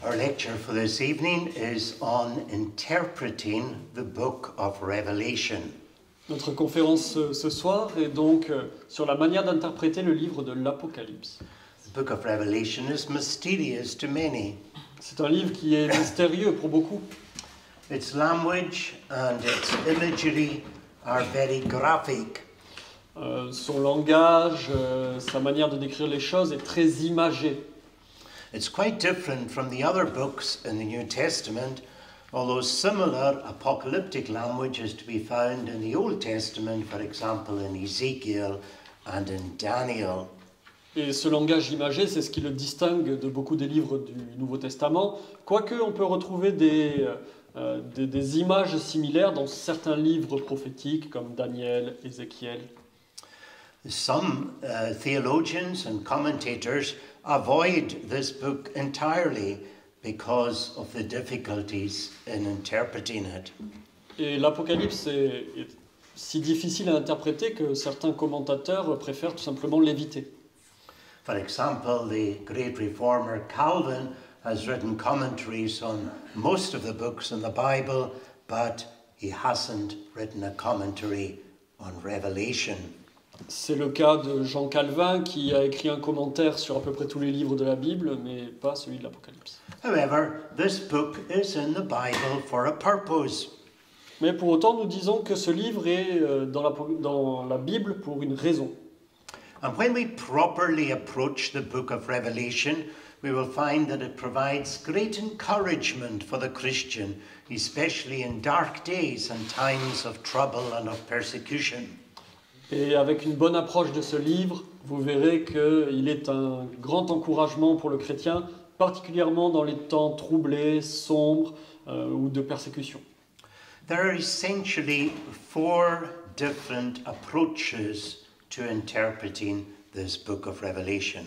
Our lecture for this evening is on interpreting the book of Revelation. Notre conférence ce soir est donc sur la manière d'interpréter le livre de l'Apocalypse. The book of Revelation is mysterious to many. C'est un livre qui est mystérieux pour beaucoup. Its language and its imagery are very graphic. Son langage, sa manière de décrire les choses est très imagée. It's quite different from the other books in the New Testament, although similar apocalyptic language is to be found in the Old Testament, for example in Ezekiel and in Daniel. Et ce langage imagé, c'est ce qui le distingue de beaucoup des livres du Nouveau Testament, quoique on peut retrouver des images similaires dans certains livres prophétiques comme Daniel, Ézéchiel. Some theologians and commentators avoid this book entirely because of the difficulties in interpreting it. Et l'Apocalypse est si difficile à interpréter que certains commentateurs préfèrent tout simplement l'éviter. For example, the great reformer Calvin has written commentaries on most of the books in the Bible, but he hasn't written a commentary on Revelation. C'est le cas de Jean Calvin qui a écrit un commentaire sur à peu près tous les livres de la Bible, mais pas celui de l'Apocalypse. However, this book is in the Bible for a purpose. Mais pour autant, nous disons que ce livre est dans la Bible pour une raison. And when we properly approach the book of Revelation, we will find that it provides great encouragement for the Christian, especially in dark days and times of trouble and of persecution. Et avec une bonne approche de ce livre, vous verrez qu'il est un grand encouragement pour le chrétien, particulièrement dans les temps troublés, sombres ou de persécution. There are essentially four different approaches to interpreting this book of Revelation.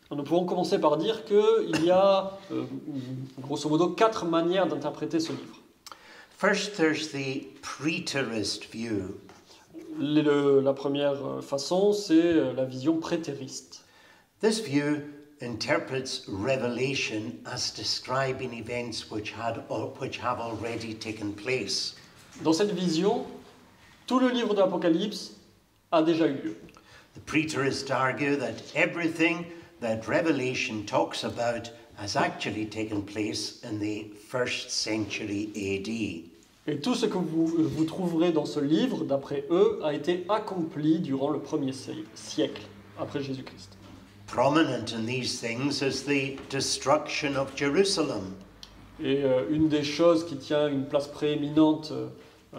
Nous pouvons commencer par dire qu'il y a, grosso modo, 4 manières d'interpréter ce livre. First, there's the preterist view. La première façon, c'est la vision prétériste. This view interprets Revelation as describing events which have already taken place. Dans cette vision, tout le livre de l'Apocalypse a déjà eu lieu. The preterists argue that everything that Revelation talks about has actually taken place in the 1st century AD. Et tout ce que vous trouverez dans ce livre, d'après eux, a été accompli durant le 1er siècle, après Jésus-Christ. Prominent in these things is the destruction of Jerusalem. Et une des choses qui tient une place prééminente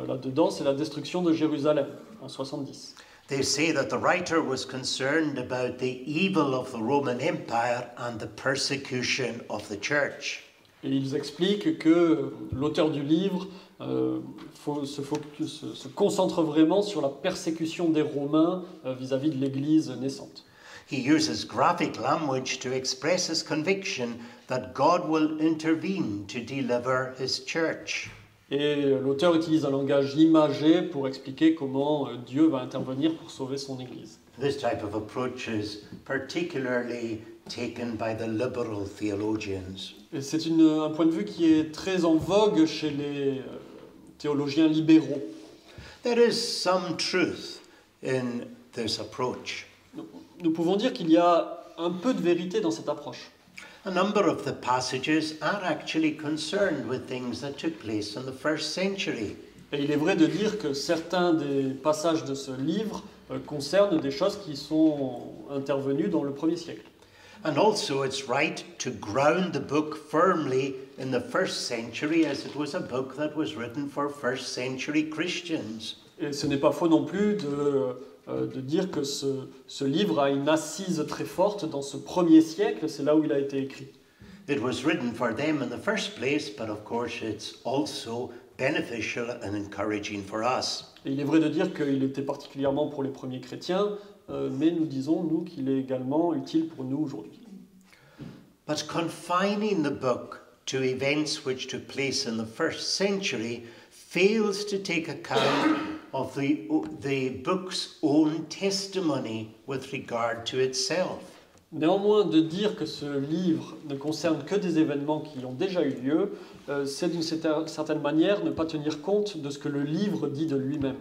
là-dedans, c'est la destruction de Jérusalem, en 70. They say that the writer was concerned about the evil of the Roman Empire and the persecution of the church. Et ils expliquent que l'auteur du livre se concentre vraiment sur la persécution des Romains vis-à-vis de l'Église naissante. He uses graphic language to express his conviction that God will intervene to deliver his church. Et l'auteur utilise un langage imagé pour expliquer comment Dieu va intervenir pour sauver son Église. This type of approach is particularly taken by the liberal theologians. Et c'est un point de vue qui est très en vogue chez les théologiens libéraux. There is some truth in this approach. Nous pouvons dire qu'il y a un peu de vérité dans cette approche. A number of the passages are actually concerned with things that took place in the 1st century. Et il est vrai de dire que certains des passages de ce livre concernent des choses qui sont intervenues dans le 1er siècle. And also it's right to ground the book firmly in the 1st century as it was a book that was written for 1st century Christians. Et ce n'est pas faux non plus de dire que ce livre a une assise très forte dans ce 1er siècle, c'est là où il a été écrit. It was written for them in the first place, but of course it's also beneficial and encouraging for us. Et il est vrai de dire qu'il était particulièrement pour les premiers chrétiens, mais nous disons, nous, qu'il est également utile pour nous aujourd'hui. But confining the book to events which took place in the 1st century fails to take account of the book's own testimony with regard to itself. Néanmoins, de dire que ce livre ne concerne que des événements qui ont déjà eu lieu, c'est d'une certaine manière ne pas tenir compte de ce que le livre dit de lui-même.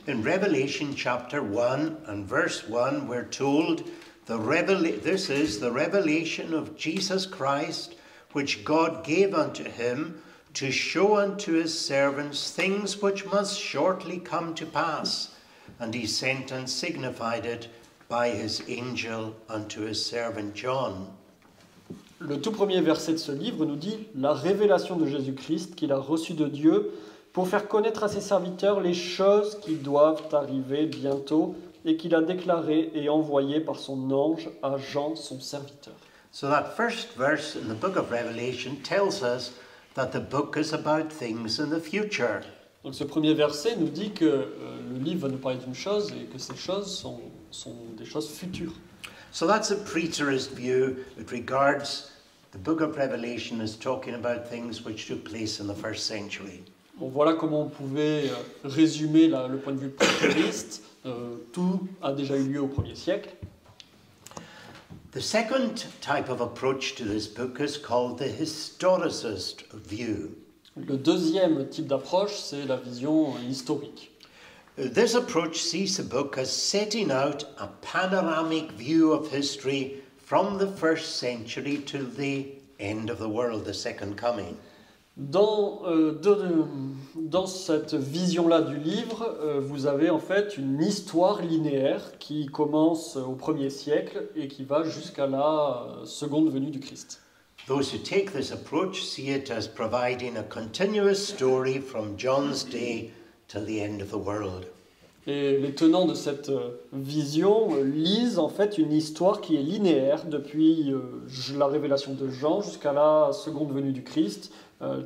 In Revelation chapter 1 and verse 1, we're told, this is the revelation of Jesus Christ, which God gave unto him, to show unto his servants things which must shortly come to pass. And he sent and signified it by his angel unto his servant John. Le tout premier verset de ce livre nous dit « La révélation de Jésus-Christ qu'il a reçue de Dieu pour faire connaître à ses serviteurs les choses qui doivent arriver bientôt et qu'il a déclarées et envoyées par son ange à Jean, son serviteur. » So that first verse in the book of Revelation tells us that the book is about things in the future. Donc ce premier verset nous dit que le livre va nous parler d'une chose et que ces choses sont des choses futures. So that's a preterist view. It regards the book of Revelation as talking about things which took place in the first century. Bon, voilà comment on pouvait résumer le point de vue prétériste. Tout a déjà eu lieu au 1er siècle. The second type of approach to this book is called the historicist view. Le deuxième type d'approche, c'est la vision historique. This approach sees the book as setting out a panoramic view of history from the first century to the end of the world, the second coming. Dans cette vision-là du livre, vous avez en fait une histoire linéaire qui commence au 1er siècle et qui va jusqu'à la seconde venue du Christ. Those who take this approach see it as providing a continuous story from John's day till the end of the world. Et les tenants de cette vision lisent en fait une histoire qui est linéaire depuis la révélation de Jean jusqu'à la seconde venue du Christ.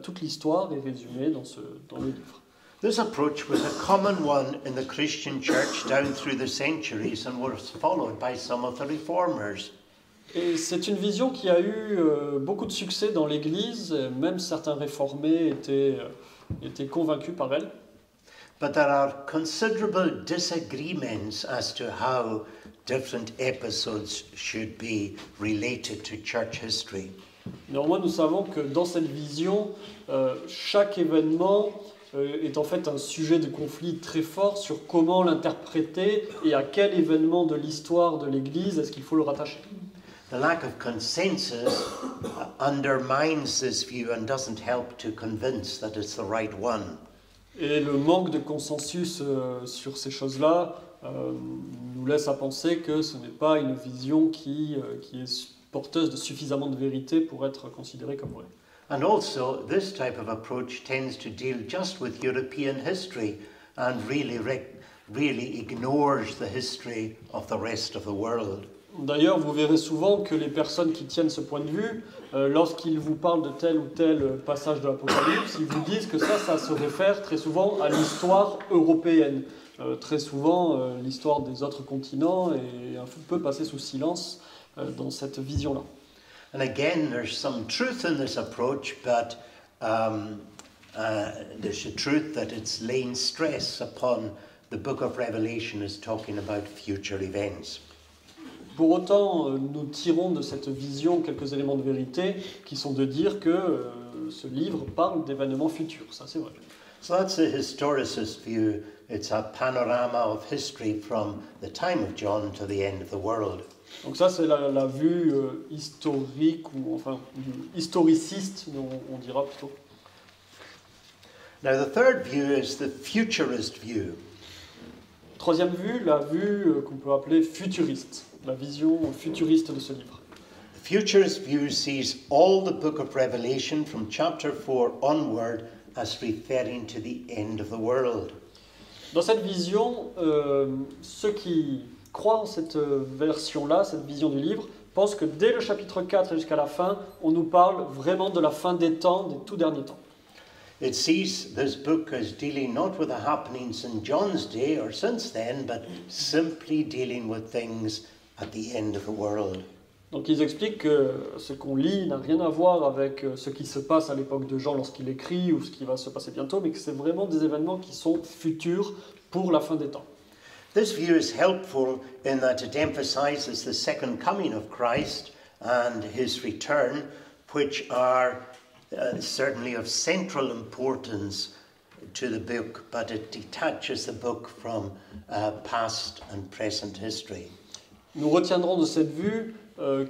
Toute l'histoire est résumée dans le livre. This approach was a common one in the Christian church down through the centuries and was followed by some of the reformers. Et c'est une vision qui a eu beaucoup de succès dans l'Église, même certains réformés étaient convaincus par elle. But there are considerable disagreements as to how different episodes should be related to church history. Néanmoins, nous savons que dans cette vision, chaque événement est en fait un sujet de conflit très fort sur comment l'interpréter et à quel événement de l'histoire de l'Église est-ce qu'il faut le rattacher. The lack of consensus undermines this view and doesn't help to convince that it's the right one. Et le manque de consensus sur ces choses-là nous laisse à penser que ce n'est pas une vision qui est porteuse de suffisamment de vérité pour être considérée comme vraie. And also, this type of approach tends to deal just with European history and really ignores the history of the rest of the world. D'ailleurs, vous verrez souvent que les personnes qui tiennent ce point de vue, lorsqu'ils vous parlent de tel ou tel passage de l'Apocalypse, ils vous disent que ça se réfère très souvent à l'histoire européenne. Très souvent, l'histoire des autres continents est un peu passée sous silence dans cette vision-là. And again, there's some truth in this approach, but there's a truth that it's laying stress upon the book of Revelation is talking about future events. Pour autant, nous tirons de cette vision quelques éléments de vérité qui sont de dire que ce livre parle d'événements futurs. Ça, c'est vrai. So that's the historicist view. It's a panorama of history from the time of John to the end of the world. Donc ça, c'est la vue historique, ou enfin historiciste, on dira plutôt. Now the third view is the futurist view. Troisième vue, la vue qu'on peut appeler futuriste, la vision futuriste de ce livre. The futurist view sees all the book of Revelation from chapter 4 onward as referring to the end of the world. Dans cette vision, ceux qui croient en cette version-là, cette vision du livre, pensent que dès le chapitre 4 jusqu'à la fin, on nous parle vraiment de la fin des temps, des tout derniers temps. It sees this book as dealing not with the happenings in John's day or since then, but simply dealing with things at the end of the world. Donc ils expliquent que ce qu'on lit n'a rien à voir avec ce qui se passe à l'époque de Jean lorsqu'il écrit ou ce qui va se passer bientôt, mais que c'est vraiment des événements qui sont futurs pour la fin des temps. This view is helpful in that it emphasizes the second coming of Christ and his return, which are certainly of central importance to the book, but it detaches the book from past and present history. Nous retiendrons de cette vue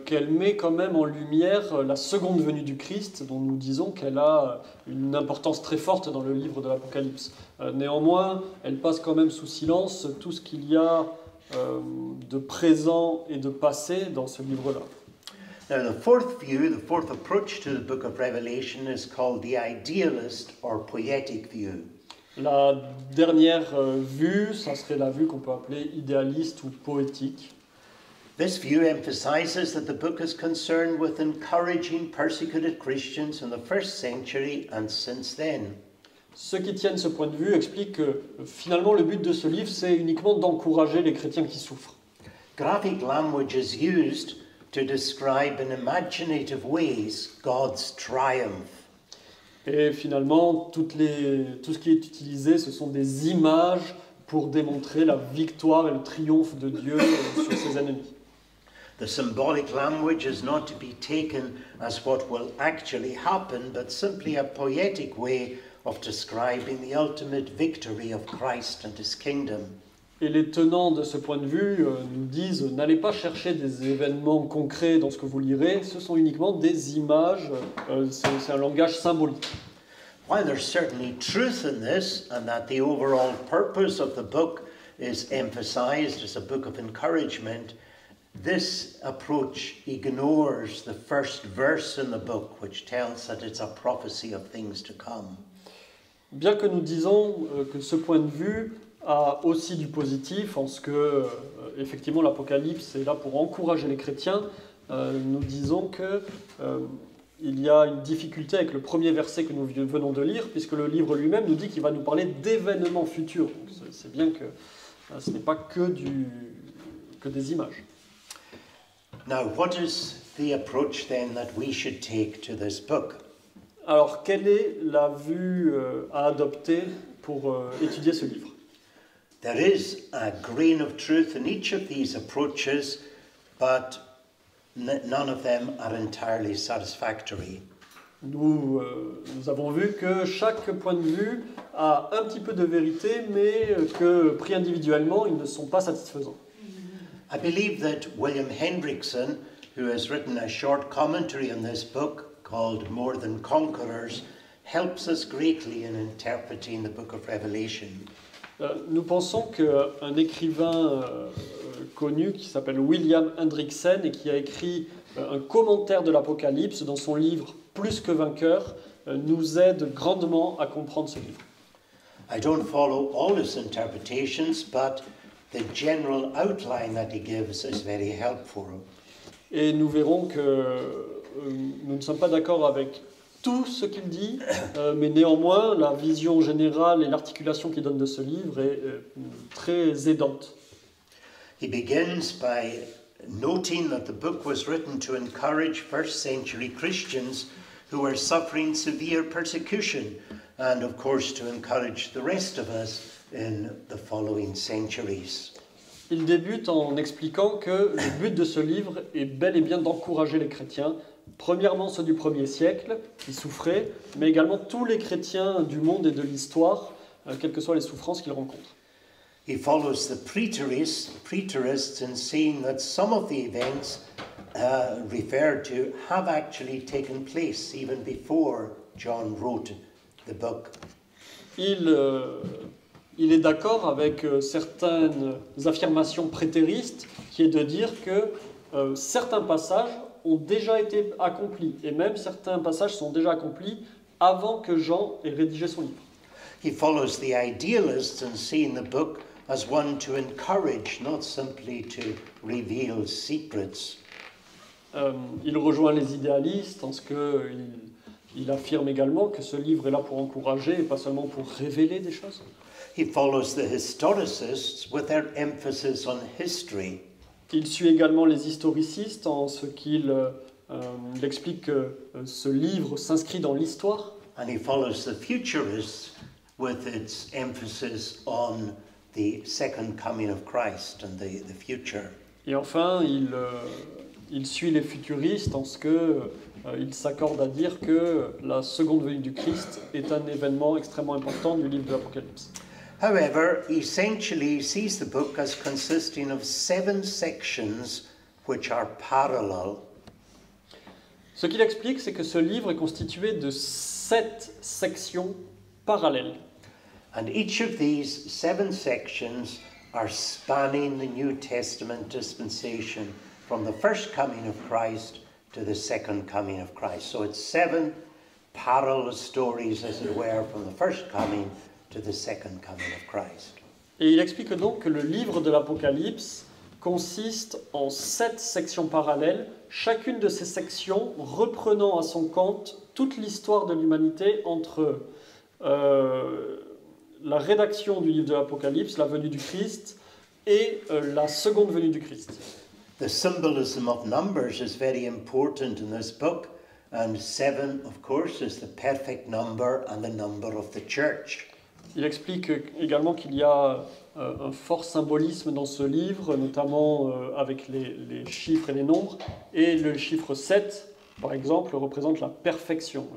qu'elle met quand même en lumière la seconde venue du Christ, dont nous disons qu'elle a une importance très forte dans le livre de l'Apocalypse. Néanmoins, elle passe quand même sous silence tout ce qu'il y a de présent et de passé dans ce livre-là. Now, the fourth view, the fourth approach to the book of Revelation is called the idealist or poetic view. La dernière vue, ça serait la vue qu'on peut appeler idéaliste ou poétique. This view emphasizes that the book is concerned with encouraging persecuted Christians in the first century and since then. Ceux qui tiennent ce point de vue expliquent que finalement le but de ce livre, c'est uniquement d'encourager les chrétiens qui souffrent. Graphic language is used to describe in imaginative ways God's triumph. Et finalement, tout ce qui est utilisé, ce sont des images pour démontrer la victoire et le triomphe de Dieu sur ses ennemis. The symbolic language is not to be taken as what will actually happen, but simply a poetic way of describing the ultimate victory of Christ and his kingdom. Et les tenants de ce point de vue nous disent « N'allez pas chercher des événements concrets dans ce que vous lirez, ce sont uniquement des images, c'est un langage symbolique. » While there's certainly truth in this, and that the overall purpose of the book is emphasized as a book of encouragement, this approach ignores the first verse in the book, which tells that it's a prophecy of things to come. Bien que nous disons que ce point de vue a aussi du positif, en ce que, effectivement, l'Apocalypse est là pour encourager les chrétiens, nous disons que il y a une difficulté avec le premier verset que nous venons de lire, puisque le livre lui-même nous dit qu'il va nous parler d'événements futurs. Donc c'est bien que ce n'est pas que des images. Now, what is the approach then that we should take to this book? Alors, quelle est la vue à adopter pour étudier ce livre? There is a grain of truth in each of these approaches, but none of them are entirely satisfactory. Nous avons vu que chaque point de vue a un petit peu de vérité, mais que pris individuellement, ils ne sont pas satisfaisants. I believe that William Hendrickson, who has written a short commentary on this book called More Than Conquerors, helps us greatly in interpreting the book of Revelation. Nous pensons qu'un écrivain connu qui s'appelle William Hendrickson et qui a écrit un commentaire de l'Apocalypse dans son livre Plus que vainqueur nous aide grandement à comprendre ce livre. I don't follow all his interpretations, but the general outline that he gives is very helpful. Et nous verrons que nous ne sommes pas d'accord avec tout ce qu'il dit, mais néanmoins, la vision générale et l'articulation qu'il donne de ce livre est très aidante. He begins by noting that the book was written to encourage first century Christians who were suffering severe persecution, and of course to encourage the rest of us in the following centuries. Il débute en expliquant que le but de ce livre est bel et bien d'encourager les chrétiens, premièrement ceux du 1er siècle qui souffraient, mais également tous les chrétiens du monde et de l'histoire, quelles que soient les souffrances qu'ils rencontrent. He follows the preterists in saying that some of the events referred to have actually taken place even before John wrote the book. Il est d'accord avec certaines affirmations prétéristes, qui est de dire que certains passages ont déjà été accomplis, et même certains passages sont déjà accomplis avant que Jean ait rédigé son livre. He follows the idealists in seeing the book as one to encourage, not simply to reveal secrets. Il rejoint les idéalistes en ce qu'il affirme également que ce livre est là pour encourager et pas seulement pour révéler des choses. He follows the historicists with their emphasis on history. Il suit également les historicistes en ce qu'il explique que ce livre s'inscrit dans l'histoire. And he follows the futurists with its emphasis on the second coming of Christ and the future. Et enfin, il suit les futuristes en ce que il s'accorde à dire que la seconde venue du Christ est un événement extrêmement important du livre de l'Apocalypse. However, essentially he sees the book as consisting of 7 sections which are parallel. Ce qu'il explique, c'est que ce livre est constitué de 7 sections parallèles. And each of these 7 sections are spanning the New Testament dispensation from the first coming of Christ to the second coming of Christ. So it's 7 parallel stories, as it were, from the first coming to the second coming of Christ. Et il explique donc que le livre de l'Apocalypse consiste en 7 sections parallèles, chacune de ces sections reprenant à son compte toute l'histoire de l'humanité entre la rédaction du livre de l'Apocalypse, la venue du Christ, et la seconde venue du Christ. The symbolism of numbers is very important in this book, and 7, of course, is the perfect number and the number of the church. Il explique également qu'il y a un fort symbolisme dans ce livre, notamment avec les chiffres et les nombres, et le chiffre 7, par exemple, représente la perfection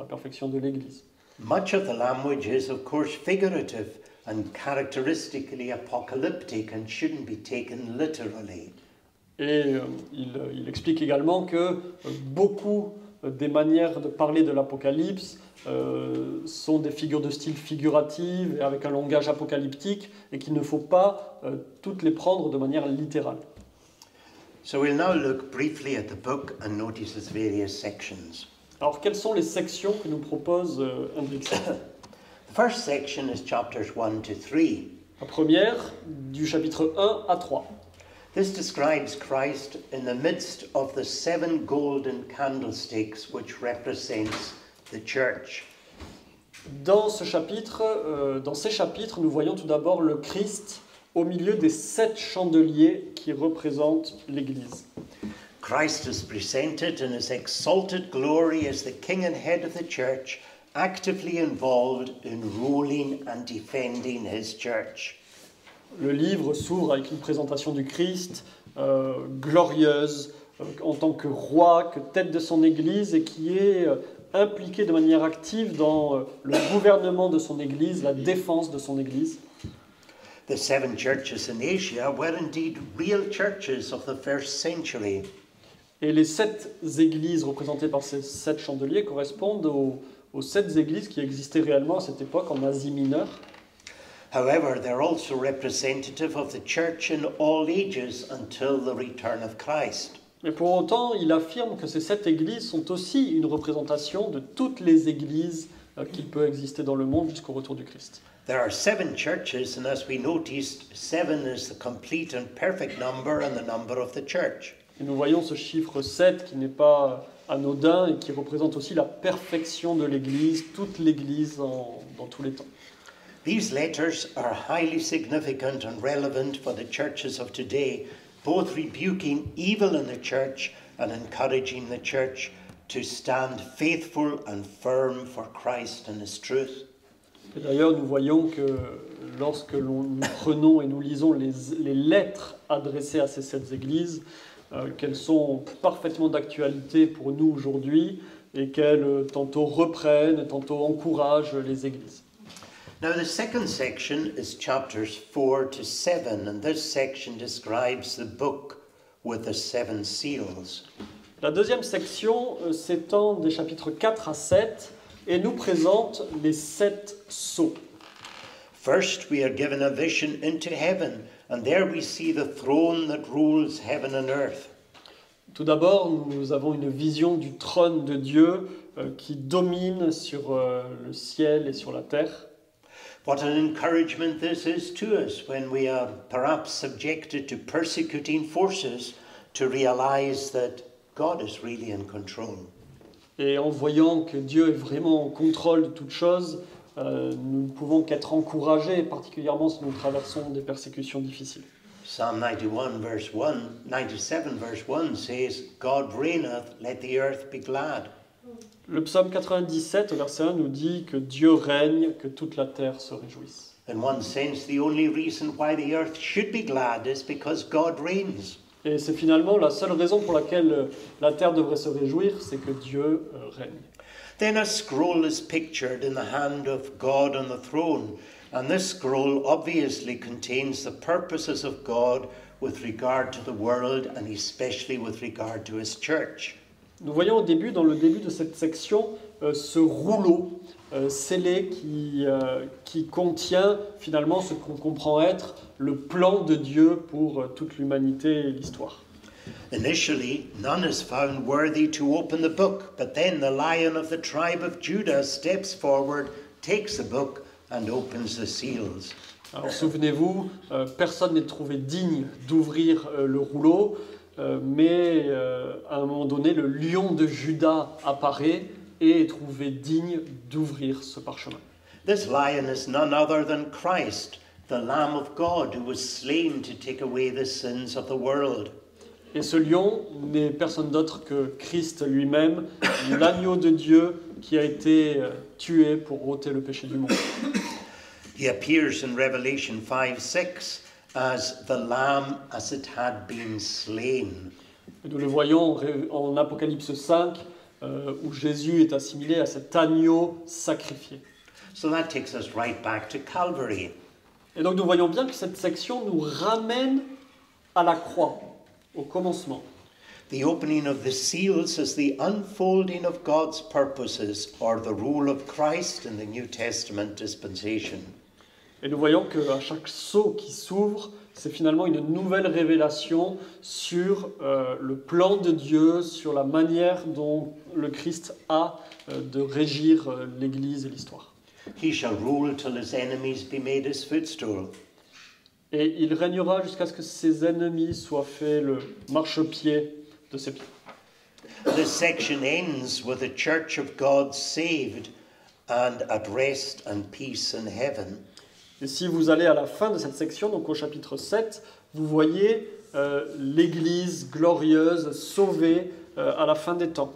de l'Église. Much of the language is, of course, figurative and characteristically apocalyptic and shouldn't be taken literally. Et il explique également que beaucoup des manières de parler de l'Apocalypse sont des figures de style figurative et avec un langage apocalyptique et qu'il ne faut pas toutes les prendre de manière littérale. So we'll now look briefly at the book and notice its various sections. Alors, quelles sont les sections que nous propose Hendriksen? The first section is chapters 1 to 3. La première, du chapitre 1 à 3. This describes Christ in the midst of the 7 golden candlesticks which represents the church. Dans ces chapitres, nous voyons tout d'abord le Christ au milieu des 7 chandeliers qui représentent l'Église. Christ is presented in his exalted glory as the king and head of the church, actively involved in ruling and defending his church. Le livre s'ouvre avec une présentation du Christ glorieuse en tant que roi, que tête de son Église et qui est impliqué de manière active dans le gouvernement de son Église, la défense de son Église. The 7 churches in Asia were indeed real churches of the first century. Et les 7 églises représentées par ces 7 chandeliers correspondent aux 7 églises qui existaient réellement à cette époque en Asie mineure. However, they're also representative of the church in all ages until the return of Christ. Mais pour autant, il affirme que ces 7 églises sont aussi une représentation de toutes les églises qu'il peut exister dans le monde jusqu'au retour du Christ. There are 7 churches, and as we noticed, 7 is the complete and perfect number and the number of the church. Et nous voyons ce chiffre 7 qui n'est pas anodin et qui représente aussi la perfection de l'Église, toute l'Église dans tous les temps. These letters are highly significant and relevant for the churches of today, both rebuking evil in the church and encouraging the church to stand faithful and firm for Christ and his truth. Et d'ailleurs, nous voyons que lorsque nous prenons et nous lisons les lettres adressées à ces 7 églises, qu'elles sont parfaitement d'actualité pour nous aujourd'hui et qu'elles tantôt reprennent, tantôt encouragent les églises. Now the second section is chapters 4 to 7, and this section describes the book with the 7 seals. La deuxième section s'étend des chapitres 4 à 7 et nous présente les 7 sceaux. First, we are given a vision into heaven, and there we see the throne that rules heaven and earth. Tout d'abord, nous avons une vision du trône de Dieu qui domine sur le ciel et sur la terre. What an encouragement this is to us when we are perhaps subjected to persecuting forces to realize that God is really in control. Et en voyant que Dieu est vraiment en contrôle de toutes choses, nous ne pouvons qu'être encouragés, particulièrement si nous traversons des persécutions difficiles. Psalm 97 verse 1 says, God reigneth, let the earth be glad. Le psaume 97, verset 1, nous dit que Dieu règne, que toute la terre se réjouisse. In one sense, the only reason why the earth should be glad is because God reigns. Et c'est finalement la seule raison pour laquelle la terre devrait se réjouir, c'est que Dieu règne. Then a scroll is pictured in the hand of God on the throne, and this scroll obviously contains the purposes of God with regard to the world and especially with regard to his church. Nous voyons dans le début de cette section, ce rouleau scellé qui contient finalement ce qu'on comprend être le plan de Dieu pour toute l'humanité et l'histoire. Initially, none is found worthy to open the book, but then the Lion of the tribe of Judah steps forward, takes the book, and opens the seals. Alors souvenez-vous, personne n'est trouvé digne d'ouvrir le rouleau, mais à un moment donné, le lion de Juda apparaît et est trouvé digne d'ouvrir ce parchemin. This lion is none other than Christ, the Lamb of God who was slain to take away the sins of the world. Et ce lion n'est personne d'autre que Christ lui-même, l'agneau de Dieu qui a été tué pour ôter le péché du monde. He appears in Revelation 5:6 as the lamb as it had been slain. Et nous le voyons en Apocalypse 5, où Jésus est assimilé à cet agneau sacrifié. So that takes us right back to Calvary. Et donc nous voyons bien que cette section nous ramène à la croix, au commencement. The opening of the seals is the unfolding of God's purposes or the rule of Christ in the New Testament dispensation. Et nous voyons qu'à chaque sceau qui s'ouvre, c'est finalement une nouvelle révélation sur le plan de Dieu, sur la manière dont le Christ a de régir l'Église et l'histoire. He shall rule till his enemies be made his footstool. Et il régnera jusqu'à ce que ses ennemis soient faits le marchepied de ses pieds. This section ends with the church of God saved and at rest and peace in heaven. Et si vous allez à la fin de cette section, donc au chapitre 7, vous voyez l'Église glorieuse, sauvée à la fin des temps.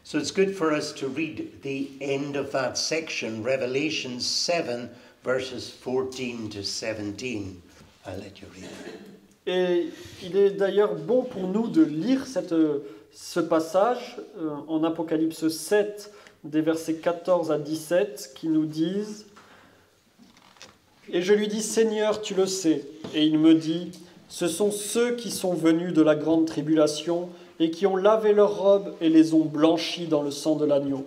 So it's good for us to read the end of that section, Revelation 7, verses 14 to 17. I'll let you read it. Et il est d'ailleurs bon pour nous de lire ce passage en Apocalypse 7, des versets 14 à 17, qui nous disent « Et je lui dis, Seigneur, tu le sais. Et il me dit, ce sont ceux qui sont venus de la grande tribulation et qui ont lavé leurs robes et les ont blanchies dans le sang de l'agneau.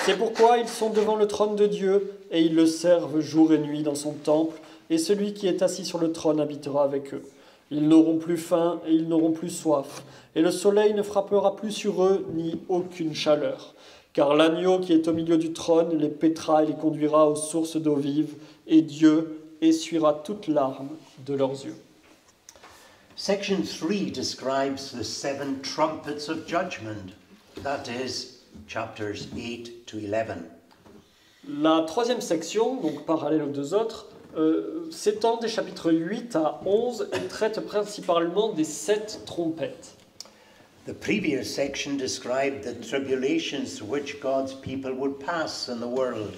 C'est pourquoi ils sont devant le trône de Dieu et ils le servent jour et nuit dans son temple, et celui qui est assis sur le trône habitera avec eux. Ils n'auront plus faim et ils n'auront plus soif, et le soleil ne frappera plus sur eux ni aucune chaleur. Car l'agneau qui est au milieu du trône les paîtra et les conduira aux sources d'eau vive, et Dieu essuiera toute larme de leurs yeux. » Section 3 describes the 7 trumpets of judgment. That is, chapters 8 to 11. La troisième section, donc parallèle aux deux autres, s'étend des chapitres 8 à 11 et traite principalement des 7 trompettes. The previous section described the tribulations through which God's people would pass in the world.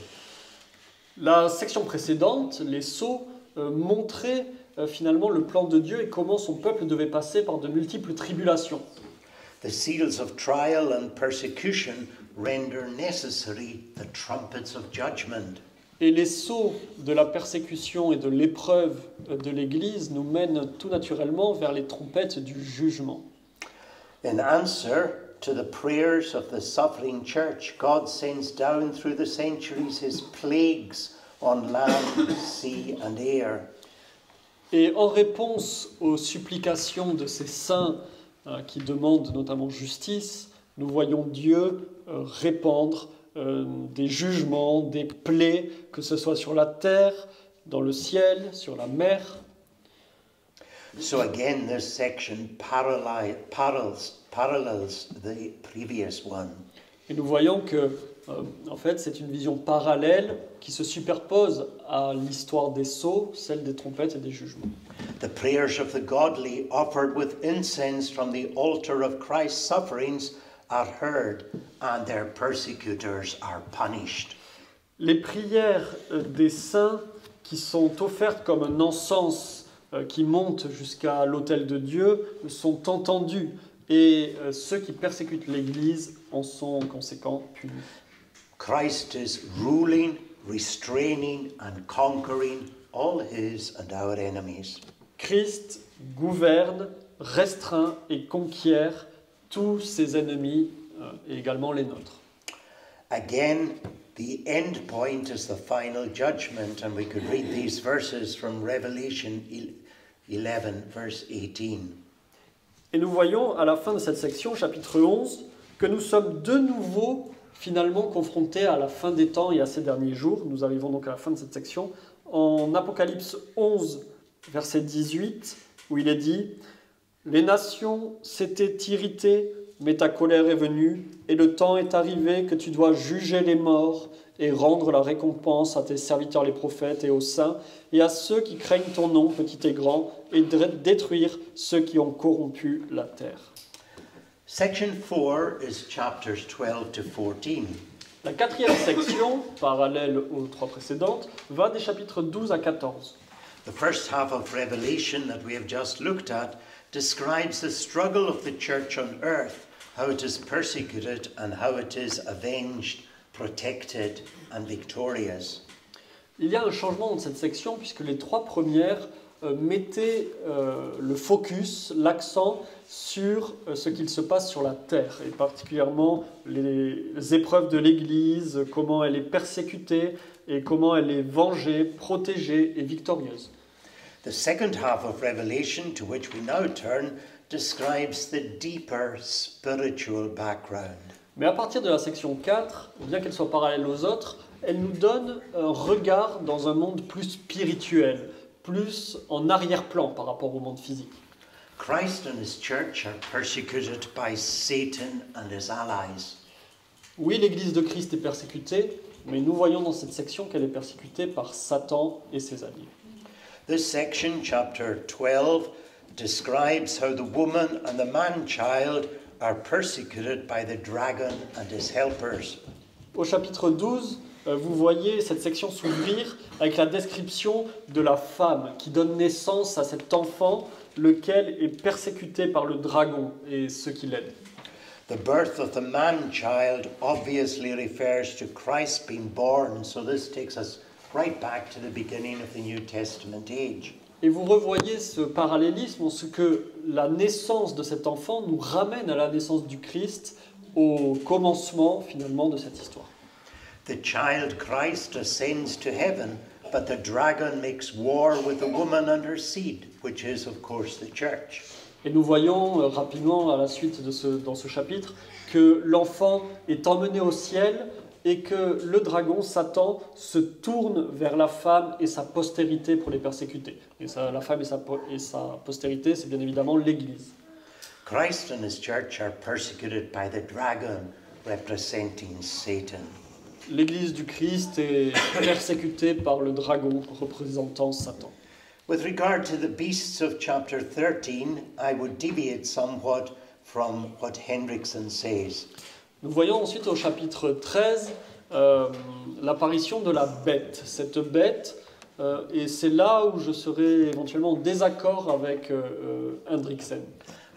La section précédente, les sceaux, montrait finalement le plan de Dieu et comment son peuple devait passer par de multiples tribulations. The seals of trial and persecution render necessary the trumpets of judgment. Et les sceaux de la persécution et de l'épreuve de l'Église nous mènent tout naturellement vers les trompettes du jugement. In answer to the prayers of the suffering church, God sends down through the centuries his plagues on land, sea and air. Et en réponse aux supplications de ces saints qui demandent notamment justice, nous voyons Dieu répandre des jugements, des plaies, que ce soit sur la terre, dans le ciel, sur la mer. So again, this section parallels the previous one. Et nous voyons que, en fait, c'est une vision parallèle qui se superpose à l'histoire des sceaux, celle des trompettes et des jugements. The prayers of the godly offered with incense from the altar of Christ's sufferings are heard, and their persecutors are punished. Les prières des saints qui sont offertes comme un encens qui monte jusqu'à l'autel de Dieu sont entendus et ceux qui persécutent l'Église en sont en conséquent punis. Christ is ruling, restraining and conquering all his and our enemies. Christ gouverne, restreint et conquiert tous ses ennemis et également les nôtres. Again, the end point is the final judgment, and we could read these verses from Revelation 11, verse 18. Et nous voyons à la fin de cette section, chapitre 11, que nous sommes de nouveau finalement confrontés à la fin des temps et à ces derniers jours. Nous arrivons donc à la fin de cette section. En Apocalypse 11, verset 18, où il est dit « Les nations s'étaient irritées, mais ta colère est venue, et le temps est arrivé que tu dois juger les morts et rendre la récompense à tes serviteurs les prophètes et aux saints, et à ceux qui craignent ton nom, petit et grand, et détruire ceux qui ont corrompu la terre. » Section 4 is chapters 12 to 14. La quatrième section, parallèle aux trois précédentes, va des chapitres 12 à 14. The first half of Revelation that we have just looked at describes the struggle of the church on earth, how it is persecuted and how it is avenged, protected and victorious. Il y a un changement dans cette section puisque les trois premières mettaient le focus, l'accent sur ce qu'il se passe sur la terre, et particulièrement les épreuves de l'Église, comment elle est persécutée et comment elle est vengée, protégée et victorieuse. The second half of Revelation, to which we now turn, describes the deeper spiritual background. Mais à partir de la section 4, bien qu'elle soit parallèle aux autres, elle nous donne un regard dans un monde plus spirituel, plus en arrière-plan par rapport au monde physique. Christ and his church are persecuted by Satan and his allies. Oui, l'Église de Christ est persécutée, mais nous voyons dans cette section qu'elle est persécutée par Satan et ses alliés. This section, chapter 12, describes how the woman and the man-child are persecuted by the dragon and his helpers. Au chapitre 12, vous voyez cette section s'ouvrir avec la description de la femme qui donne naissance à cet enfant, lequel est persécuté par le dragon et ceux qui l'aident. The birth of the man-child obviously refers to Christ being born, so this takes us right back to the beginning of the New Testament age. Et vous revoyez ce parallélisme en ce que la naissance de cet enfant nous ramène à la naissance du Christ, au commencement finalement de cette histoire. The child Christ ascends to heaven, but the dragon makes war with the woman and her seed, which is of course the church. Et nous voyons rapidement à la suite dans ce chapitre que l'enfant est emmené au ciel et que le dragon, Satan, se tourne vers la femme et sa postérité pour les persécuter. Et la femme et sa postérité, c'est bien évidemment l'Église. Christ and his church are persecuted by the dragon, representing Satan. L'Église du Christ est persécutée par le dragon représentant Satan. With regard to the beasts of chapter 13, I would deviate somewhat from what Hendrickson says. Nous voyons ensuite au chapitre 13 l'apparition de la bête. Cette bête, et c'est là où je serai éventuellement en désaccord avec Hendrickson.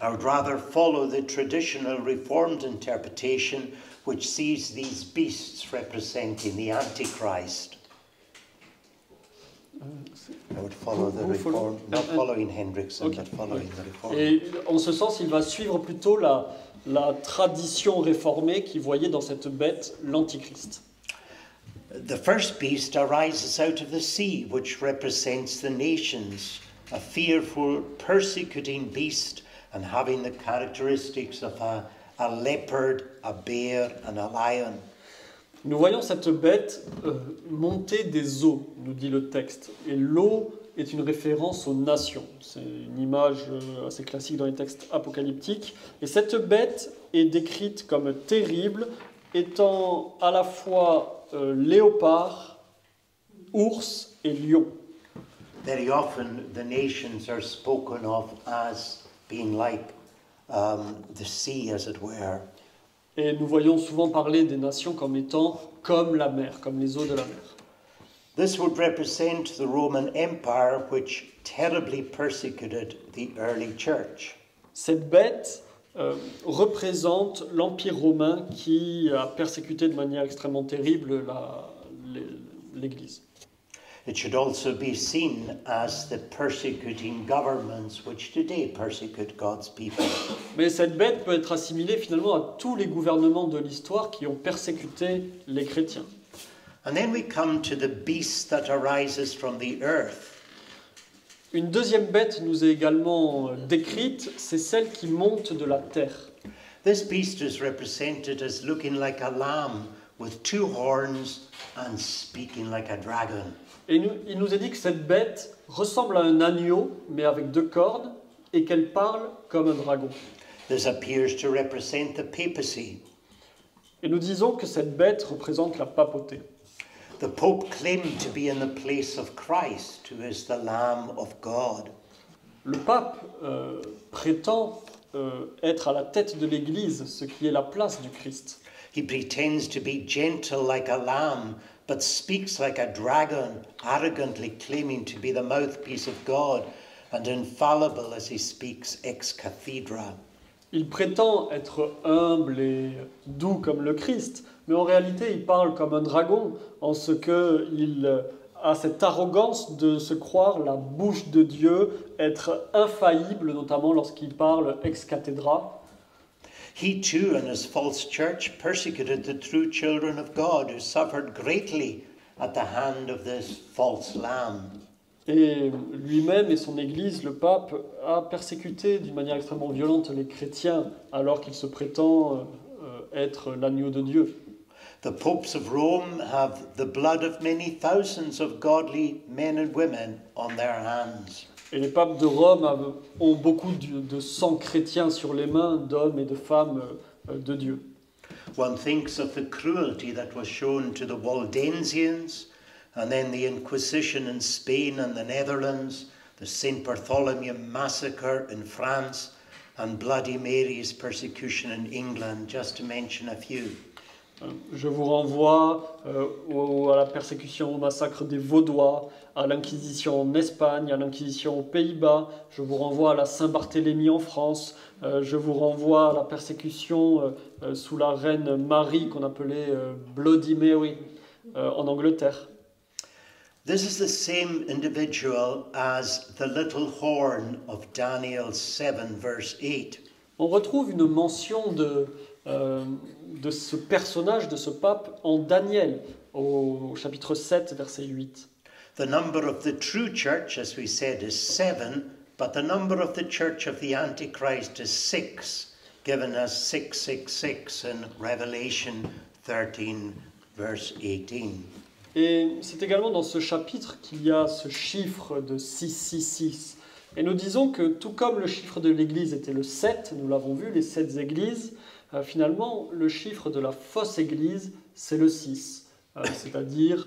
I would rather follow the traditional Reformed interpretation which sees these beasts representing the Antichrist. I would follow the Reformed, not following Hendrickson, okay, but following the Reformed. Et en ce sens, il va suivre plutôt la tradition réformée qui voyait dans cette bête l'Antichrist. The first beast arises out of the sea, which represents the nations, a fearful, persecuting beast, and having the characteristics of a leopard, a bear, and a lion. Nous voyons cette bête monter des eaux, nous dit le texte. Et l'eau est une référence aux nations. C'est une image assez classique dans les textes apocalyptiques. Et cette bête est décrite comme terrible, étant à la fois léopard, ours et lion. Very often the nations are spoken of as being like the sea, as it were. Et nous voyons souvent parler des nations comme étant comme la mer, comme les eaux de la mer. This would represent the Roman Empire, which terribly persecuted the early church. Cette bête représente l'Empire romain qui a persécuté de manière extrêmement terrible l'Église. It should also be seen as the persecuting governments which today persecute God's people. Mais cette bête peut être assimilée finalement à tous les gouvernements de l'histoire qui ont persécuté les chrétiens. And then we come to the beast that arises from the earth. Une deuxième bête nous est également décrite, c'est celle qui monte de la terre. This beast is represented as looking like a lamb with two horns and speaking like a dragon. Et il nous est dit que cette bête ressemble à un agneau, mais avec deux cornes, et qu'elle parle comme un dragon. This appears to represent the papacy. Et nous disons que cette bête représente la papauté. The Pope claimed to be in the place of Christ, who is the Lamb of God. Le pape prétend être à la tête de l'Église, ce qui est la place du Christ. He pretends to be gentle like a lamb, but speaks like a dragon, arrogantly claiming to be the mouthpiece of God and infallible as he speaks ex cathedra. Il prétend être humble et doux comme le Christ, mais en réalité il parle comme un dragon, en ce qu'il a cette arrogance de se croire la bouche de Dieu, être infaillible, notamment lorsqu'il parle ex cathedra. He too and his false church persecuted the true children of God, who suffered greatly at the hand of this false lamb. Et lui-même et son Église, le pape, a persécuté d'une manière extrêmement violente les chrétiens, alors qu'il se prétend être l'agneau de Dieu. The popes of Rome have the blood of many thousands of godly men and women on their hands. Et les papes de Rome ont beaucoup de sang chrétien sur les mains d'hommes et de femmes de Dieu. One thinks of the cruelty that was shown to the Waldensians, and then the Inquisition in Spain and the Netherlands, the St. Bartholomew massacre in France, and Bloody Mary's persecution in England, just to mention a few. Je vous renvoie à la persécution, au massacre des Vaudois, à l'Inquisition en Espagne, à l'Inquisition aux Pays-Bas. Je vous renvoie à la Saint-Barthélemy en France. Je vous renvoie à la persécution sous la reine Marie, qu'on appelait Bloody Mary, en Angleterre. This is the same individual as the little horn of Daniel 7, verse 8. On retrouve une mention de ce personnage, de ce pape, en Daniel, au chapitre 7, verset 8. The number of the true church, as we said, is 7, but the number of the church of the Antichrist is 6, given as 666 in Revelation 13, verse 18. Et c'est également dans ce chapitre qu'il y a ce chiffre de 666. Et nous disons que tout comme le chiffre de l'Église était le 7, nous l'avons vu, les 7 églises, finalement, le chiffre de la fausse Église, c'est le 6. C'est-à-dire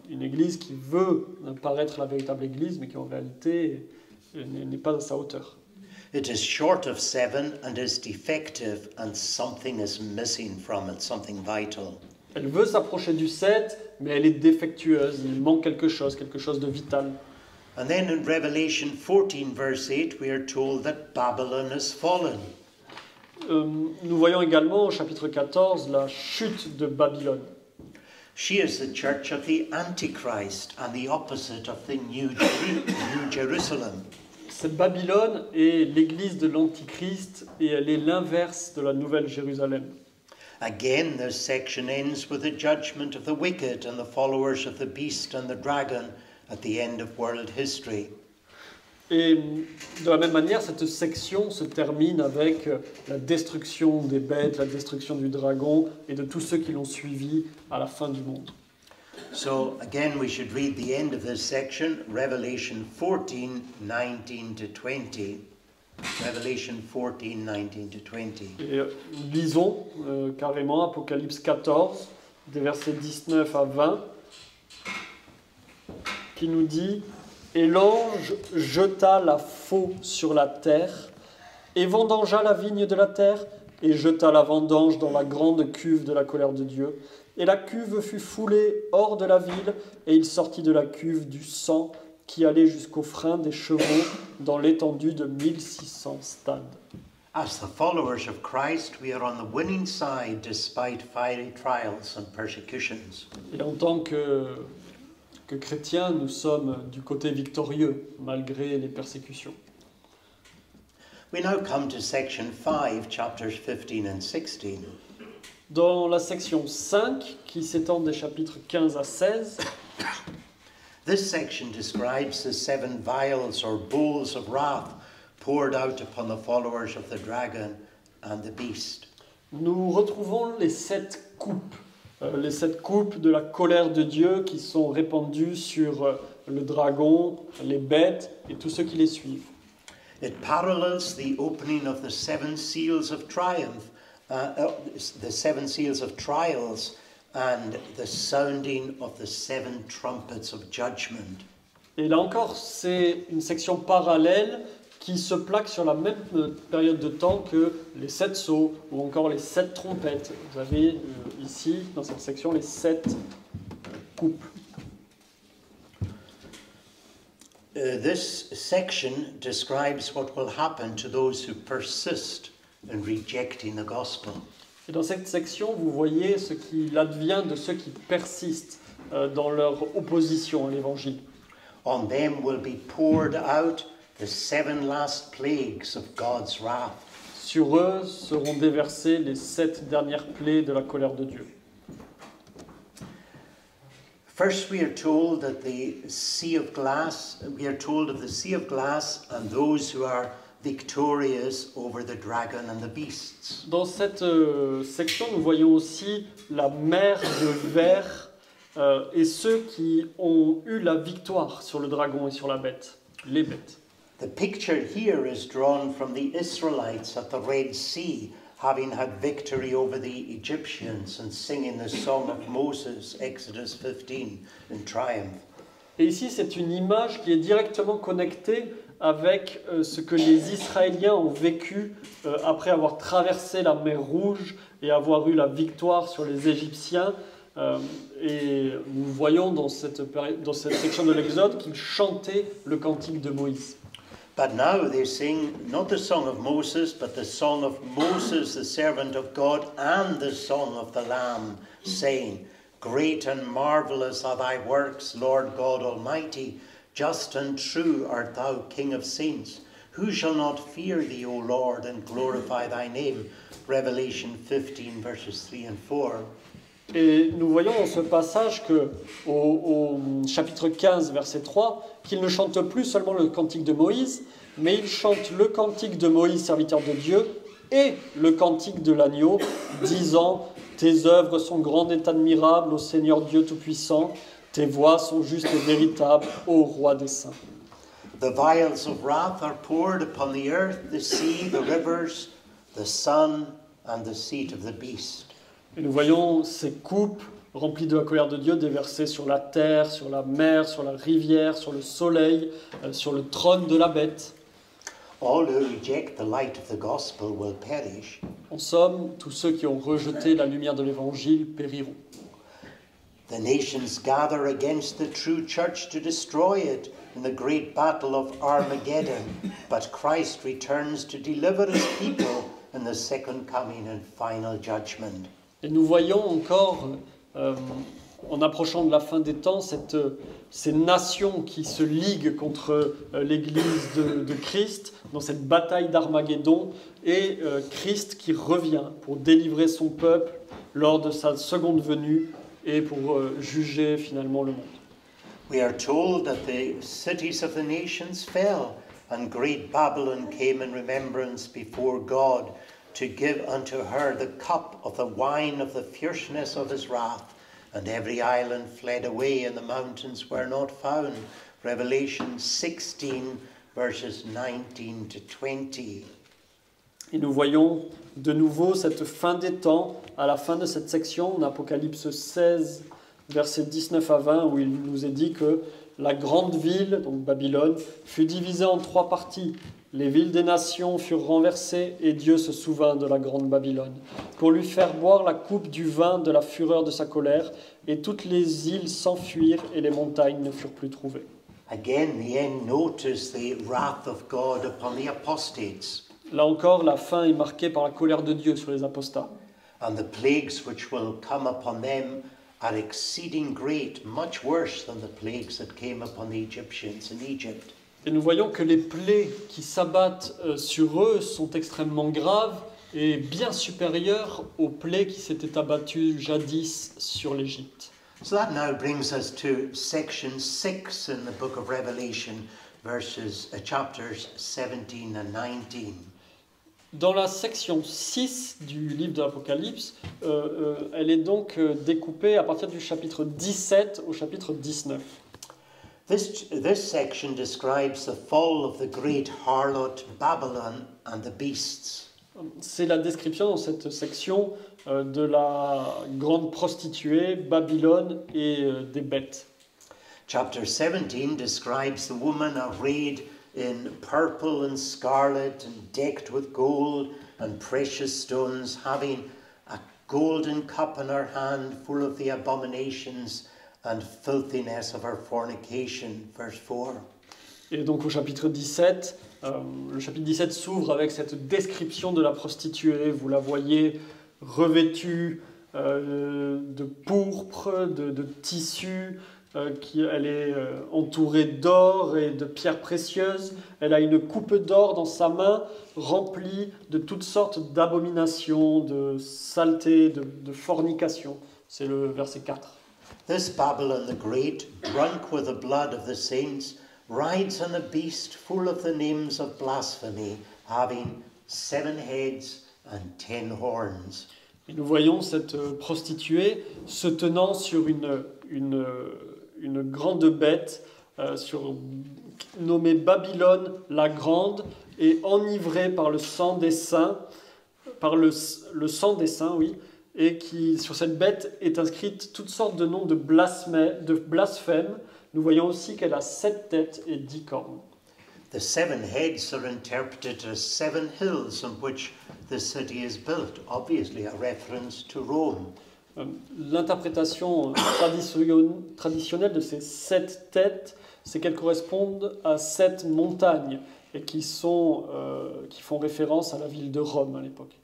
une Église qui veut paraître la véritable Église, mais qui en réalité n'est pas à sa hauteur. It is short of 7 and is defective, and something is missing from it, something vital. Elle veut s'approcher du 7, mais elle est défectueuse, il manque quelque chose de vital. And then in Revelation 14, verse 8, we are told that Babylon has fallen. Nous voyons également au chapitre 14 la chute de Babylone. She is the church of the Antichrist and the opposite of the New Jerusalem. Cette Babylone est l'église de l'Antichrist et elle est l'inverse de la Nouvelle Jérusalem. Again, this section ends with the judgment of the wicked and the followers of the beast and the dragon at the end of world history. Et de la même manière, cette section se termine avec la destruction des bêtes, la destruction du dragon et de tous ceux qui l'ont suivi à la fin du monde. So again, we should read the end of this section, Revelation 14, 19 to 20. Revelation 14, 19 to 20. Et lisons carrément Apocalypse 14, des versets 19 à 20, qui nous dit « Et l'ange jeta la faux sur la terre, et vendangea la vigne de la terre, et jeta la vendange dans la grande cuve de la colère de Dieu. Et la cuve fut foulée hors de la ville, et il sortit de la cuve du sang qui allait jusqu'aux freins des chevaux dans l'étendue de 1600 stades. As the followers of Christ, we are on the winning side despite fiery trials and persecutions. Et en tant que chrétiens, nous sommes du côté victorieux, malgré les persécutions. We now come to section 5, chapters 15 and 16. Dans la section 5, qui s'étend des chapitres 15 à 16, This section describes the 7 vials or bowls of wrath poured out upon the followers of the dragon and the beast. nous retrouvons les 7 coupes. Les 7 coupes de la colère de Dieu qui sont répandues sur le dragon, les bêtes et tous ceux qui les suivent. It parallels the opening of the 7 seals of triumph, the 7 seals of trials, and the sounding of the 7 trumpets of judgment. Et là encore, c'est une section parallèle qui se plaque sur la même période de temps que les 7 sceaux ou encore les 7 trompettes. Vous avez ici, dans cette section, les 7 coupes. This section describes what will happen to those who persist in rejecting the gospel. Et dans cette section, vous voyez ce qu'il advient de ceux qui persistent dans leur opposition à l'Évangile. On them will be poured out the 7 last plagues of God's wrath. Sur eux seront déversées les 7 dernières plaies de la colère de Dieu. First, we are told that the sea of glass, we are told of the sea of glass and those who are victorious over the dragon and the beasts. Dans cette section, nous voyons aussi la mer de verre et ceux qui ont eu la victoire sur le dragon et sur la bête, les bêtes. The picture here is drawn from the Israelites at the Red Sea, having had victory over the Egyptians and singing the song of Moses, Exodus 15, in triumph. Et ici, c'est une image qui est directement connectée avec ce que les Israéliens ont vécu après avoir traversé la mer Rouge et avoir eu la victoire sur les Égyptiens. Et nous voyons dans cette section de l'Exode qu'ils chantaient le cantique de Moïse. But now they sing not the song of Moses, but the song of Moses, the servant of God, and the song of the Lamb, saying, Great and marvelous are thy works, Lord God Almighty. Just and true art thou, King of saints. Who shall not fear thee, O Lord, and glorify thy name? Revelation 15, verses 3 and 4. Et nous voyons dans ce passage que, au chapitre 15, verset 3, qu'il ne chante plus seulement le cantique de Moïse, mais il chante le cantique de Moïse, serviteur de Dieu, et le cantique de l'agneau, disant « Tes œuvres sont grandes et admirables, ô Seigneur Dieu Tout-Puissant, tes voies sont justes et véritables, ô Roi des saints. » The vials of wrath are poured upon the earth, the sea, the rivers, the sun, and the seat of the beast. Et nous voyons ces coupes remplies de la colère de Dieu déversées sur la terre, sur la mer, sur la rivière, sur le soleil, sur le trône de la bête. All who reject the light of the gospel will perish. En somme, tous ceux qui ont rejeté la lumière de l'Évangile périront. The nations gather against the true church to destroy it in the great battle of Armageddon, but Christ returns to deliver his people in the second coming and final judgment. Et nous voyons encore, en approchant de la fin des temps, ces nations qui se liguent contre l'Église de Christ dans cette bataille d'Armageddon et Christ qui revient pour délivrer son peuple lors de sa seconde venue et pour juger finalement le monde. We are told that the cities of the nations fell, and great Babylon came in remembrance before God, to give unto her the cup of the wine of the fierceness of his wrath. And every island fled away, and the mountains were not found. Revelation 16, verses 19 to 20. Et nous voyons de nouveau cette fin des temps, à la fin de cette section, en Apocalypse 16, versets 19 à 20, où il nous est dit que la grande ville, donc Babylone, fut divisée en 3 parties. Les villes des nations furent renversées et Dieu se souvint de la grande Babylone pour lui faire boire la coupe du vin de la fureur de sa colère, et toutes les îles s'enfuirent et les montagnes ne furent plus trouvées. Again, the end note is the wrath of God upon the apostates, Là encore, la fin est marquée par la colère de Dieu sur les apostats. and the plagues which will come upon them are exceeding great, much worse than the plagues that came upon the Egyptians in Egypt. Et nous voyons que les plaies qui s'abattent sur eux sont extrêmement graves et bien supérieures aux plaies qui s'étaient abattues jadis sur l'Égypte. So that now brings us to section 6 in the book of Revelation, chapters 17 and 19. Dans la section 6 du livre de l'Apocalypse, elle est donc découpée à partir du chapitre 17 au chapitre 19. This section describes the fall of the great harlot Babylon and the beasts. C'est la description dans cette section de la grande prostituée Babylone et des bêtes. Chapter 17 describes the woman arrayed in purple and scarlet and decked with gold and precious stones, having a golden cup in her hand full of the abominations and filthiness of her fornication. Verse 4. Et donc au chapitre 17, le chapitre 17 s'ouvre avec cette description de la prostituée. Vous la voyez revêtue de pourpre, de tissu, elle est entourée d'or et de pierres précieuses. Elle a une coupe d'or dans sa main remplie de toutes sortes d'abominations, de saletés, de fornication. C'est le verset 4. This Babylon the Great, drunk with the blood of the saints, rides on a beast full of the names of blasphemy, having 7 heads and 10 horns. Et nous voyons cette prostituée se tenant sur une grande bête nommée Babylone la Grande et enivrée par le sang des saints, oui, et qui sur cette bête est inscrite toutes sortes de noms de blasphème. Nous voyons aussi qu'elle a 7 têtes et 10 cornes. The 7 heads are interpreted as 7 hills on which the city is built, obviously a reference to Rome. L'interprétation traditionnelle de ces 7 têtes, c'est qu'elles correspondent à 7 montagnes et qui font référence à la ville de Rome à l'époque.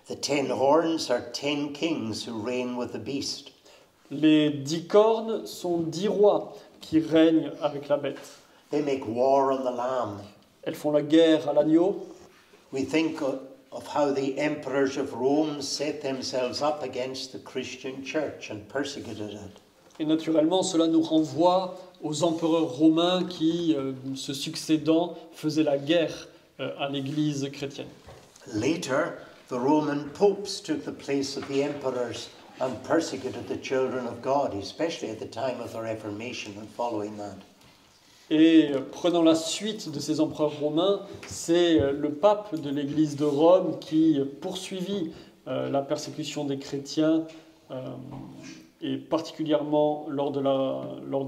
The 10 horns are 10 kings who reign with the beast. Les 10 cornes sont 10 rois qui règnent avec la bête. They make war on the lamb. Elles font la guerre à l'agneau. We think of how the emperors of Rome set themselves up against the Christian church and persecuted it. Et naturellement, cela nous renvoie aux empereurs romains qui, se succédant, faisaient la guerre à l'Église chrétienne. Later, the Roman popes took the place of the emperors and persecuted the children of God, especially at the time of the Reformation and following that. Et prenant la suite de ces empereurs romains, c'est le pape de l'Église de Rome qui poursuivit la persécution des chrétiens, et particulièrement lors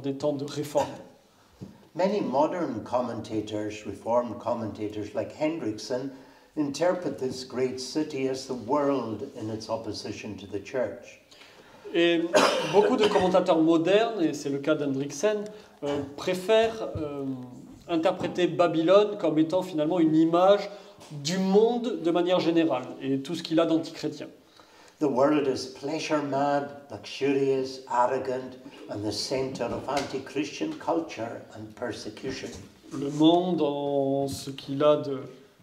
des temps de réforme. Many modern commentators, Reformed commentators like Hendrickson, interpret this great city as the world in its opposition to the church. Et beaucoup de commentateurs modernes, et c'est le cas d'Hendrickson, préfèrent interpréter Babylone comme étant finalement une image du monde de manière générale et tout ce qu'il a d'antichrétien. The world is pleasure-mad, luxurious, arrogant, and the center of anti-Christian culture and persecution. Le monde en ce qu'il a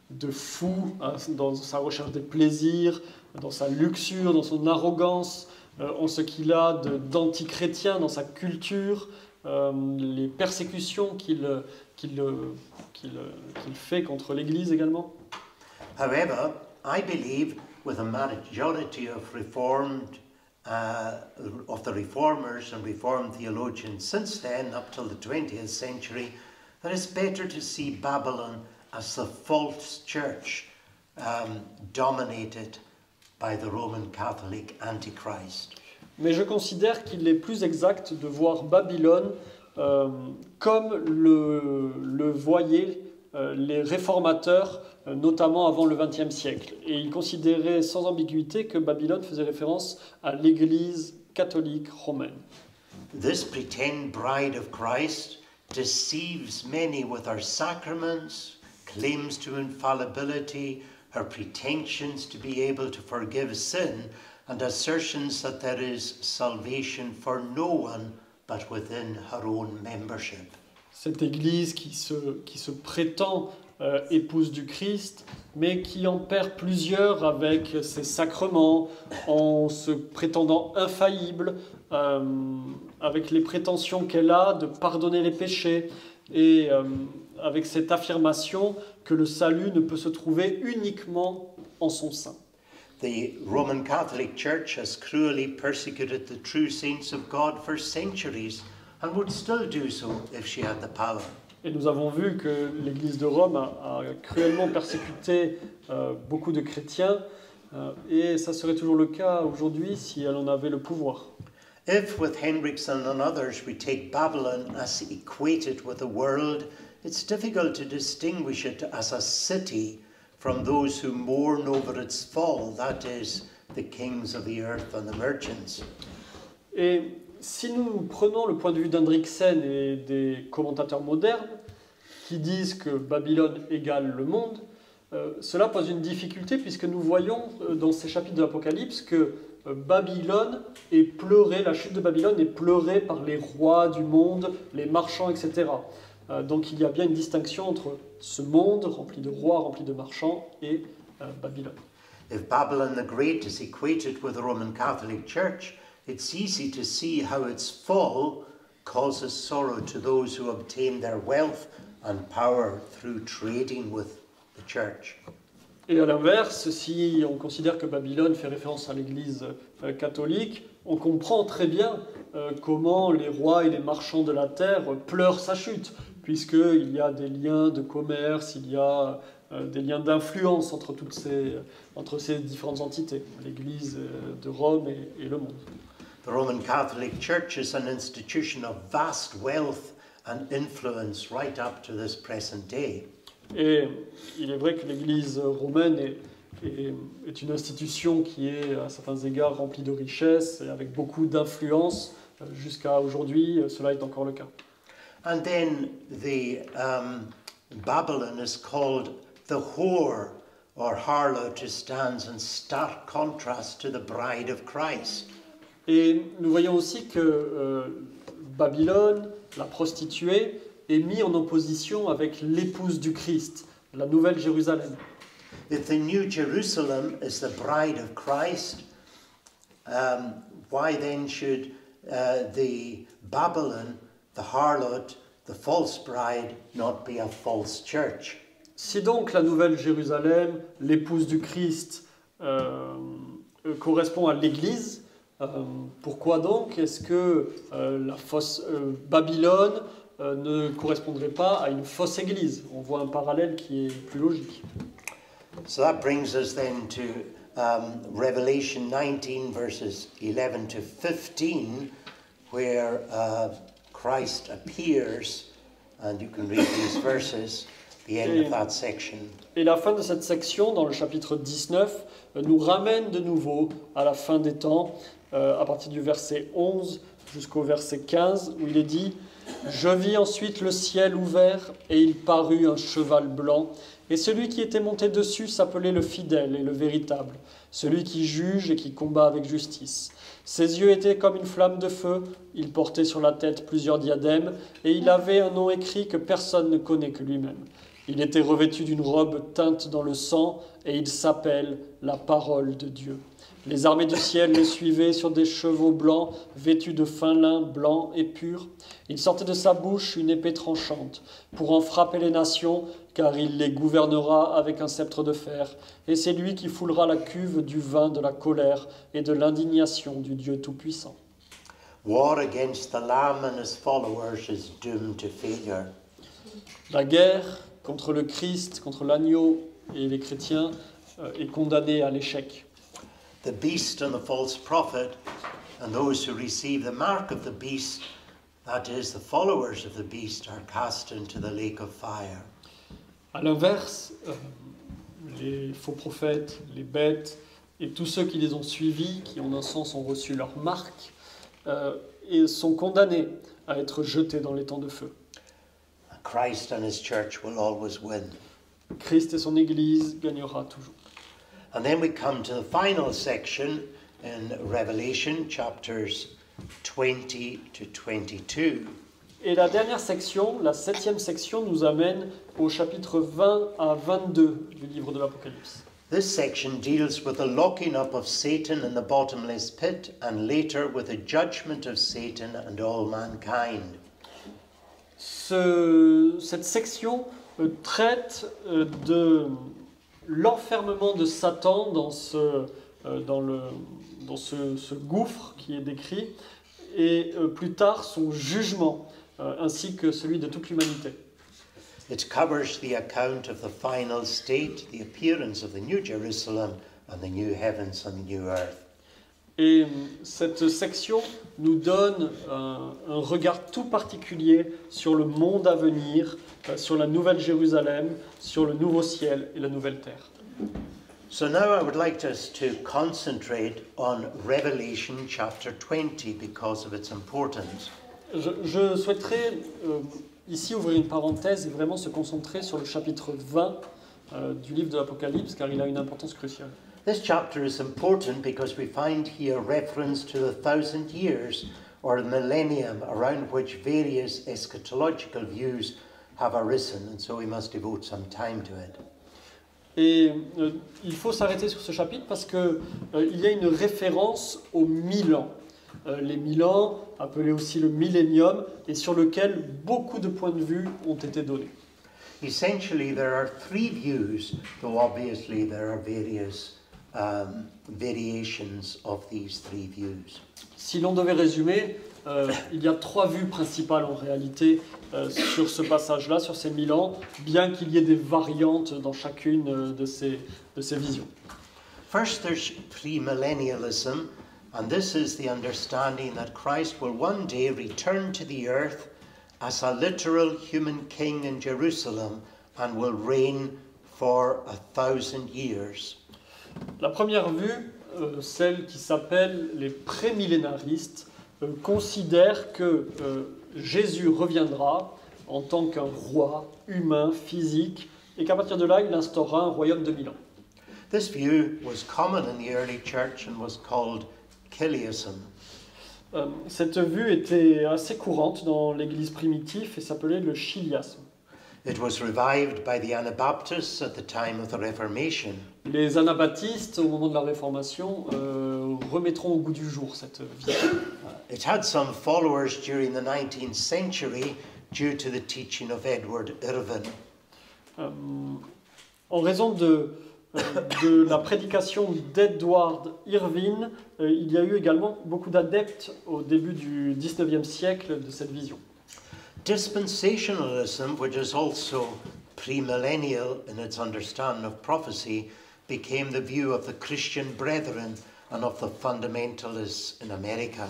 de fou, dans sa recherche des plaisirs, dans sa luxure, dans son arrogance, en ce qu'il a d'antichrétien dans sa culture, les persécutions qu'il fait contre l'Église également. However, I believe with a majority of the reformers and reformed theologians since then up till the 20th century, that it's better to see Babylon as the false church dominated by the Roman Catholic Antichrist. Mais je considère qu'il est plus exact de voir Babylone comme le voyaient les réformateurs, notamment avant le XXe siècle. Et ils considéraient sans ambiguïté que Babylone faisait référence à l'Église catholique romaine. This pretend bride of Christ deceives many with her sacraments, claims to infallibility, her pretensions to be able to forgive sin, and assertions that there is salvation for no one but within her own membership. Cette Église qui se prétend épouse du Christ, mais qui en perd plusieurs avec ses sacrements, en se prétendant infaillible, avec les prétentions qu'elle a de pardonner les péchés, et avec cette affirmation que le salut ne peut se trouver uniquement en son sein. The Roman Catholic Church has cruelly persecuted the true saints of God for centuries and would still do so if she had the power. Et nous avons vu que l'Église de Rome a cruellement persécuté beaucoup de chrétiens, et ça serait toujours le cas aujourd'hui si elle en avait le pouvoir. If, with Hendrickson and others, we take Babylon as equated with the world, it's difficult to distinguish it as a city from those who mourn over its fall, that is, the kings of the earth and the merchants. Et si nous prenons le point de vue d'Hendrickson et des commentateurs modernes qui disent que Babylone égale le monde, cela pose une difficulté puisque nous voyons dans ces chapitres de l'Apocalypse que Babylone est pleurée, la chute de Babylone est pleurée par les rois du monde, les marchands, etc. Donc il y a bien une distinction entre ce monde rempli de rois, rempli de marchands, et Babylone. If Babylon the Great is equated with the Roman Catholic Church, it's easy to see how its fall causes sorrow to those who obtain their wealth and power through trading with the church. Et à l'inverse, si on considère que Babylone fait référence à l'Église catholique, on comprend très bien comment les rois et les marchands de la terre pleurent sa chute, puisqu'il y a des liens de commerce, il y a des liens d'influence entre ces différentes entités, l'Église de Rome et le monde. The Roman Catholic Church is an institution of vast wealth and influence right up to this present day. Et il est vrai que l'Église romaine est une institution qui est à certains égards remplie de richesses et avec beaucoup d'influence. Jusqu'à aujourd'hui, cela est encore le cas. And then the Babylon is called the whore or harlot, who stands in stark contrast to the bride of Christ. Et nous voyons aussi que Babylone, la prostituée, est mise en opposition avec l'épouse du Christ, la Nouvelle Jérusalem. If the New Jerusalem is the bride of Christ, why then should the Babylon, the harlot, the false bride, not be a false church? Si donc la Nouvelle Jérusalem, l'épouse du Christ, correspond à l'Église, pourquoi donc est-ce que la fausse Babylone ne correspondrait pas à une fausse église? On voit un parallèle qui est plus logique. So that brings us then to Revelation 19 verses 11 to 15, where Christ appears, and you can read these verses, the end of that section. Et la fin de cette section, dans le chapitre 19, nous ramène de nouveau à la fin des temps, à partir du verset 11 jusqu'au verset 15, où il est dit « Je vis ensuite le ciel ouvert, et il parut un cheval blanc, et celui qui était monté dessus s'appelait le fidèle et le véritable, celui qui juge et qui combat avec justice. Ses yeux étaient comme une flamme de feu, il portait sur la tête plusieurs diadèmes, et il avait un nom écrit que personne ne connaît que lui-même. Il était revêtu d'une robe teinte dans le sang, et il s'appelle la parole de Dieu. Les armées du ciel le suivaient sur des chevaux blancs, vêtus de fin lin blanc et pur. Il sortait de sa bouche une épée tranchante, pour en frapper les nations, car il les gouvernera avec un sceptre de fer. Et c'est lui qui foulera la cuve du vin de la colère et de l'indignation du Dieu Tout-Puissant. War against the Lamb and his followers is doomed to failure. La guerre contre le Christ, contre l'agneau et les chrétiens est condamnée à l'échec. The beast and the false prophet, and those who receive the mark of the beast, that is, the followers of the beast, are cast into the lake of fire. À l'inverse, les faux prophètes, les bêtes et tous ceux qui les ont suivis, qui en un sens ont reçu leur marque, et sont condamnés à être jetés dans les temps de feu. Christ and his church will always win. Christ et son Église gagnera toujours. And then we come to the final section in Revelation, chapters 20 to 22. Et la dernière section, la 7e section, nous amène au chapitre 20 à 22 du livre de l'Apocalypse. This section deals with the locking up of Satan in the bottomless pit and later with the judgment of Satan and all mankind. Cette section traite de l'enfermement de Satan dans ce gouffre qui est décrit et plus tard son jugement ainsi que celui de toute l'humanité. It covers the account of the final state, the appearance of the New Jerusalem and the new heavens and the new earth. Et cette section nous donne un regard tout particulier sur le monde à venir, sur la nouvelle Jérusalem, sur le nouveau ciel et la nouvelle terre. So now I would like us to concentrate on Revelation chapter 20 because of its importance. Je souhaiterais ici ouvrir une parenthèse et vraiment se concentrer sur le chapitre 20 du livre de l'Apocalypse car il a une importance cruciale. This chapter is important because we find here reference to the 1,000 years or the millennium around which various eschatological views have arisen, and so we must devote some time to it. Et il faut s'arrêter sur ce chapitre parce que il y a une référence aux 1000 ans. Les 1000 ans, appelés aussi le millénium, et sur lequel beaucoup de points de vue ont été donnés. Essentially, there are three views, though obviously there are various variations of these three views. Si l'on devait résumer, il y a trois vues principales en réalité sur ce passage-là, sur ces 1000 ans, bien qu'il y ait des variantes dans chacune de ces visions. First, there's premillennialism, and this is the understanding that Christ will one day return to the earth as a literal human king in Jerusalem and will reign for 1,000 years. La première vue, celle qui s'appelle les prémillénaristes, considère que Jésus reviendra en tant qu'un roi humain, physique, et qu'à partir de là, il instaurera un royaume de 1000 ans. This view was common in the early church and was called Chiliasm. Cette vue était assez courante dans l'Église primitive et s'appelait le chiliasme. It was revived by the Anabaptists at the time of the Reformation. Les anabaptistes, au moment de la Réformation, remettront au goût du jour cette vision. It had some followers during the 19th century due to the teaching of Edward Irvin. En raison de la prédication d'Edward Irvin, il y a eu également beaucoup d'adeptes au début du XIXe siècle de cette vision. Dispensationalism, which is also premillennial in its understanding of prophecy, became the view of the Christian Brethren and of the fundamentalists in America.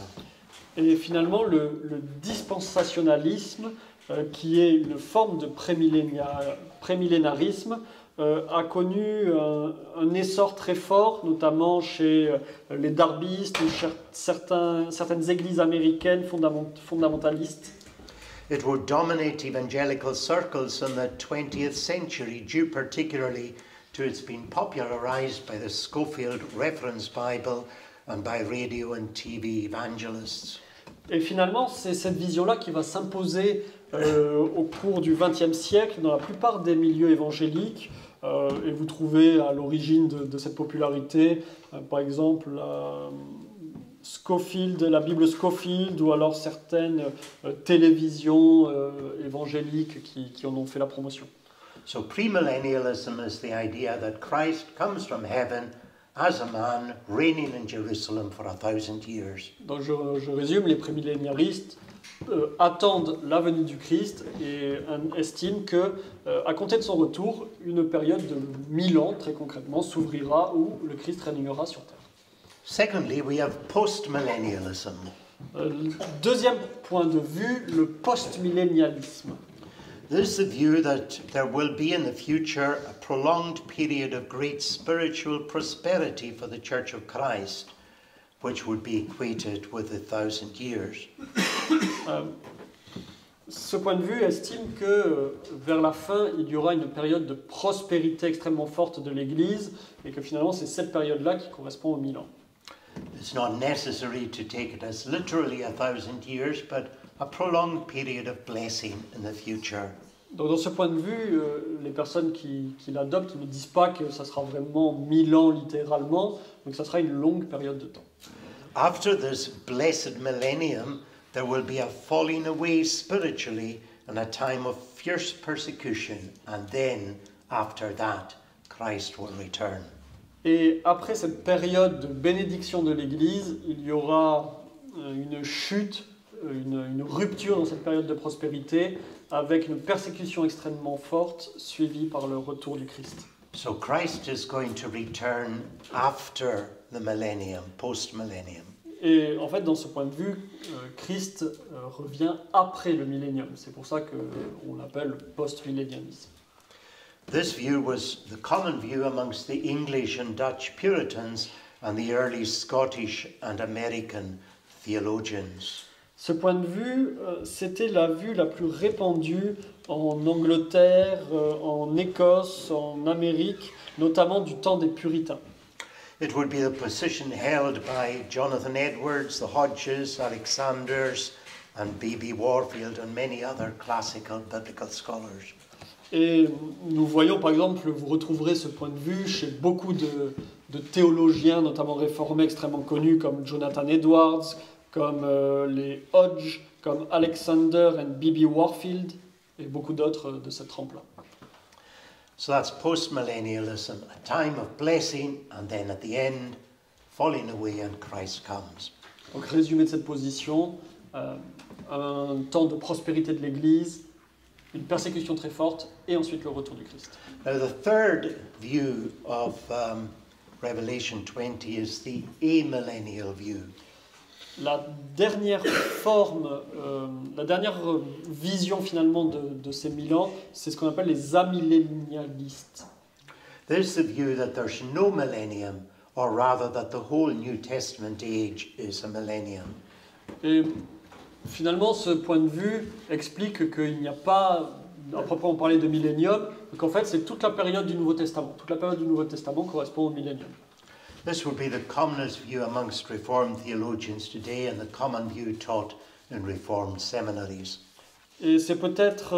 Et finalement, le dispensationalisme, qui est une forme de prémillénarisme, a connu un essor très fort, notamment chez les darbistes ou certaines églises américaines fondamentalistes. It would dominate evangelical circles in the 20th century, due particularly to its being popularized by the Scofield Reference Bible and by radio and TV evangelists. Et finalement, c'est cette vision-là qui va s'imposer au cours du XXe siècle dans la plupart des milieux évangéliques. Et vous trouvez à l'origine de cette popularité, par exemple, la Bible Scofield, ou alors certaines télévisions évangéliques qui en ont fait la promotion. So premillennialism is the idea that Christ comes from heaven as a man reigning in Jerusalem for 1,000 years. Donc je résume, les prémillénaristes attendent la venue du Christ et estiment que, à compter de son retour, une période de 1000 ans, très concrètement, s'ouvrira où le Christ régnera sur terre. Secondly, we have postmillennialism. Deuxième point de vue, le postmillénialisme. There's the view that there will be in the future a prolonged period of great spiritual prosperity for the Church of Christ, which would be equated with 1,000 years. Ce point de vue estime que vers la fin, il y aura une période de prospérité extrêmement forte de l'Église et que finalement c'est cette période-là qui correspond aux 1000 ans. It's not necessary to take it as literally 1,000 years, but a prolonged period of blessing in the future. Donc dans ce point de vue, les personnes qui l'adoptent ne disent pas que ça sera vraiment 1000 ans littéralement, donc ça sera une longue période de temps. After this blessed millennium, there will be a falling away spiritually and a time of fierce persecution, and then, after that, Christ will return. Et après cette période de bénédiction de l'Église, il y aura une chute, une rupture dans cette période de prospérité, avec une persécution extrêmement forte, suivie par le retour du Christ. So Christ is going to return after the millennium, post-millennium. Et en fait, dans ce point de vue, Christ revient après le millénium. C'est pour ça qu'on l'appelle post-millénialisme. This view was the common view amongst the English and Dutch Puritans and the early Scottish and American theologians. Ce point de vue, c'était la vue la plus répandue en Angleterre, en Écosse, en Amérique, notamment du temps des puritains. It would be the position held by Jonathan Edwards, the Hodges, Alexanders, and B.B. Warfield, and many other classical biblical scholars. Et nous voyons, par exemple, vous retrouverez ce point de vue chez beaucoup de théologiens, notamment réformés extrêmement connus, comme Jonathan Edwards, comme les Hodge, comme Alexander et B.B. Warfield, et beaucoup d'autres de cette trempe-là. So that's post-millennialism, a time of blessing, and then at the end, falling away and Christ comes. Donc résumé de cette position, un temps de prospérité de l'Église, une persécution très forte, et ensuite le retour du Christ. Now the third view of Revelation 20 is the amillennial view. La dernière forme, la dernière vision finalement de ces 1000 ans, c'est ce qu'on appelle les amillénialistes. There's the view that there's no millennium, or rather that the whole New Testament age is a millennium. Et finalement, ce point de vue explique qu'il n'y a pas, à proprement parler de millénium, qu'en fait c'est toute la période du Nouveau Testament. Toute la période du Nouveau Testament correspond au millénium. This would be the commonest view amongst Reformed theologians today and the common view taught in Reformed seminaries. Et c'est peut-être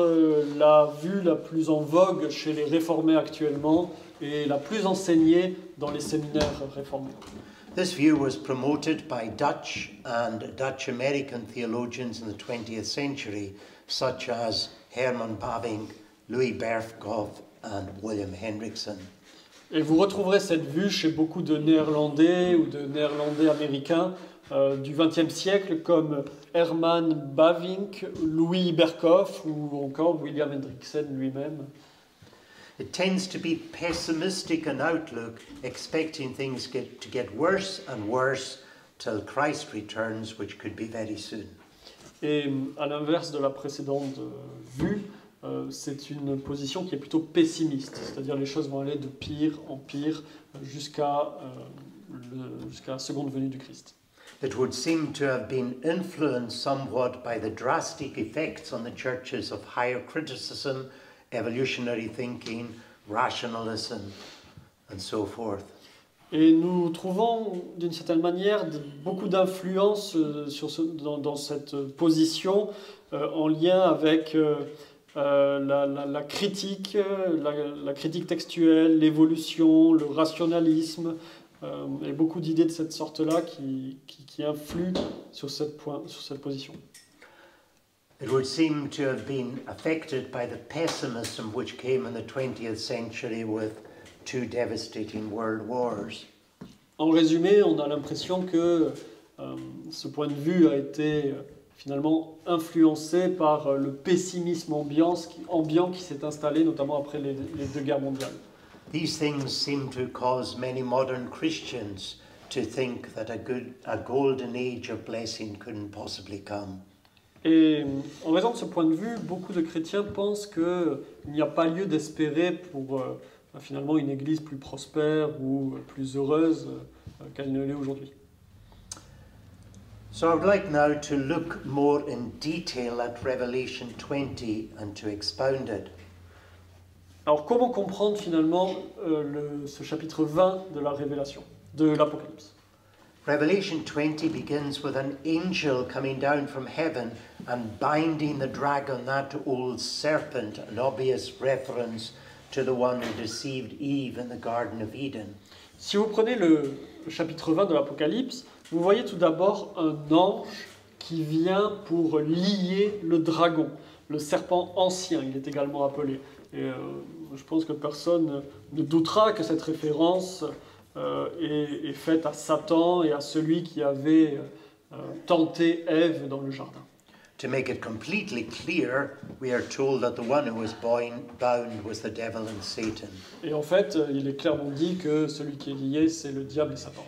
la vue la plus en vogue chez les réformés actuellement et la plus enseignée dans les séminaires réformés. This view was promoted by Dutch and Dutch-American theologians in the 20th century, such as Herman Bavinck, Louis Berfkov, and William Hendrickson. Et vous retrouverez cette vue chez beaucoup de Néerlandais ou de Néerlandais américains du XXe siècle, comme Herman Bavinck, Louis Berkhoff ou encore William Hendrickson lui-même. It tends to be pessimistic in outlook, expecting things to get worse and worse till Christ returns, which could be very soon. Et à l'inverse de la précédente vue, c'est une position qui est plutôt pessimiste, c'est-à-dire les choses vont aller de pire en pire jusqu'à la seconde venue du Christ. It would seem to have been influenced somewhat by the drastic effects on the churches of higher criticism, evolutionary thinking, rationalism, and so forth. Et nous trouvons d'une certaine manière beaucoup d'influence dans cette position en lien avec la critique, la critique textuelle, l'évolution, le rationalisme, et beaucoup d'idées de cette sorte-là qui influent sur cette position. It would seem to have been affected by the pessimism which came in the 20th century with two devastating world wars. En résumé, on a l'impression que ce point de vue a été finalement influencé par le pessimisme ambiant qui s'est installé notamment après les deux guerres mondiales. These things seem to cause many modern Christians to think that a golden age of blessing couldn't possibly come. Et en raison de ce point de vue, beaucoup de chrétiens pensent qu'il n'y a pas lieu d'espérer pour finalement une église plus prospère ou plus heureuse qu'elle ne l'est aujourd'hui. So I would like now to look more in detail at Revelation 20 and to expound it. Alors comment comprendre finalement ce chapitre 20 de la Révélation, de l'Apocalypse? Revelation 20 begins with an angel coming down from heaven and binding the dragon, that old serpent, an obvious reference to the one who deceived Eve in the Garden of Eden. Si vous prenez le chapitre 20 de l'Apocalypse, vous voyez tout d'abord un ange qui vient pour lier le dragon, le serpent ancien, il est également appelé. Et je pense que personne ne doutera que cette référence est faite à Satan et à celui qui avait tenté Ève dans le jardin. To make it completely clear, we are told that the one who was bound was the devil and Satan. Et en fait, il est clairement dit que celui qui est lié, c'est le diable et Satan.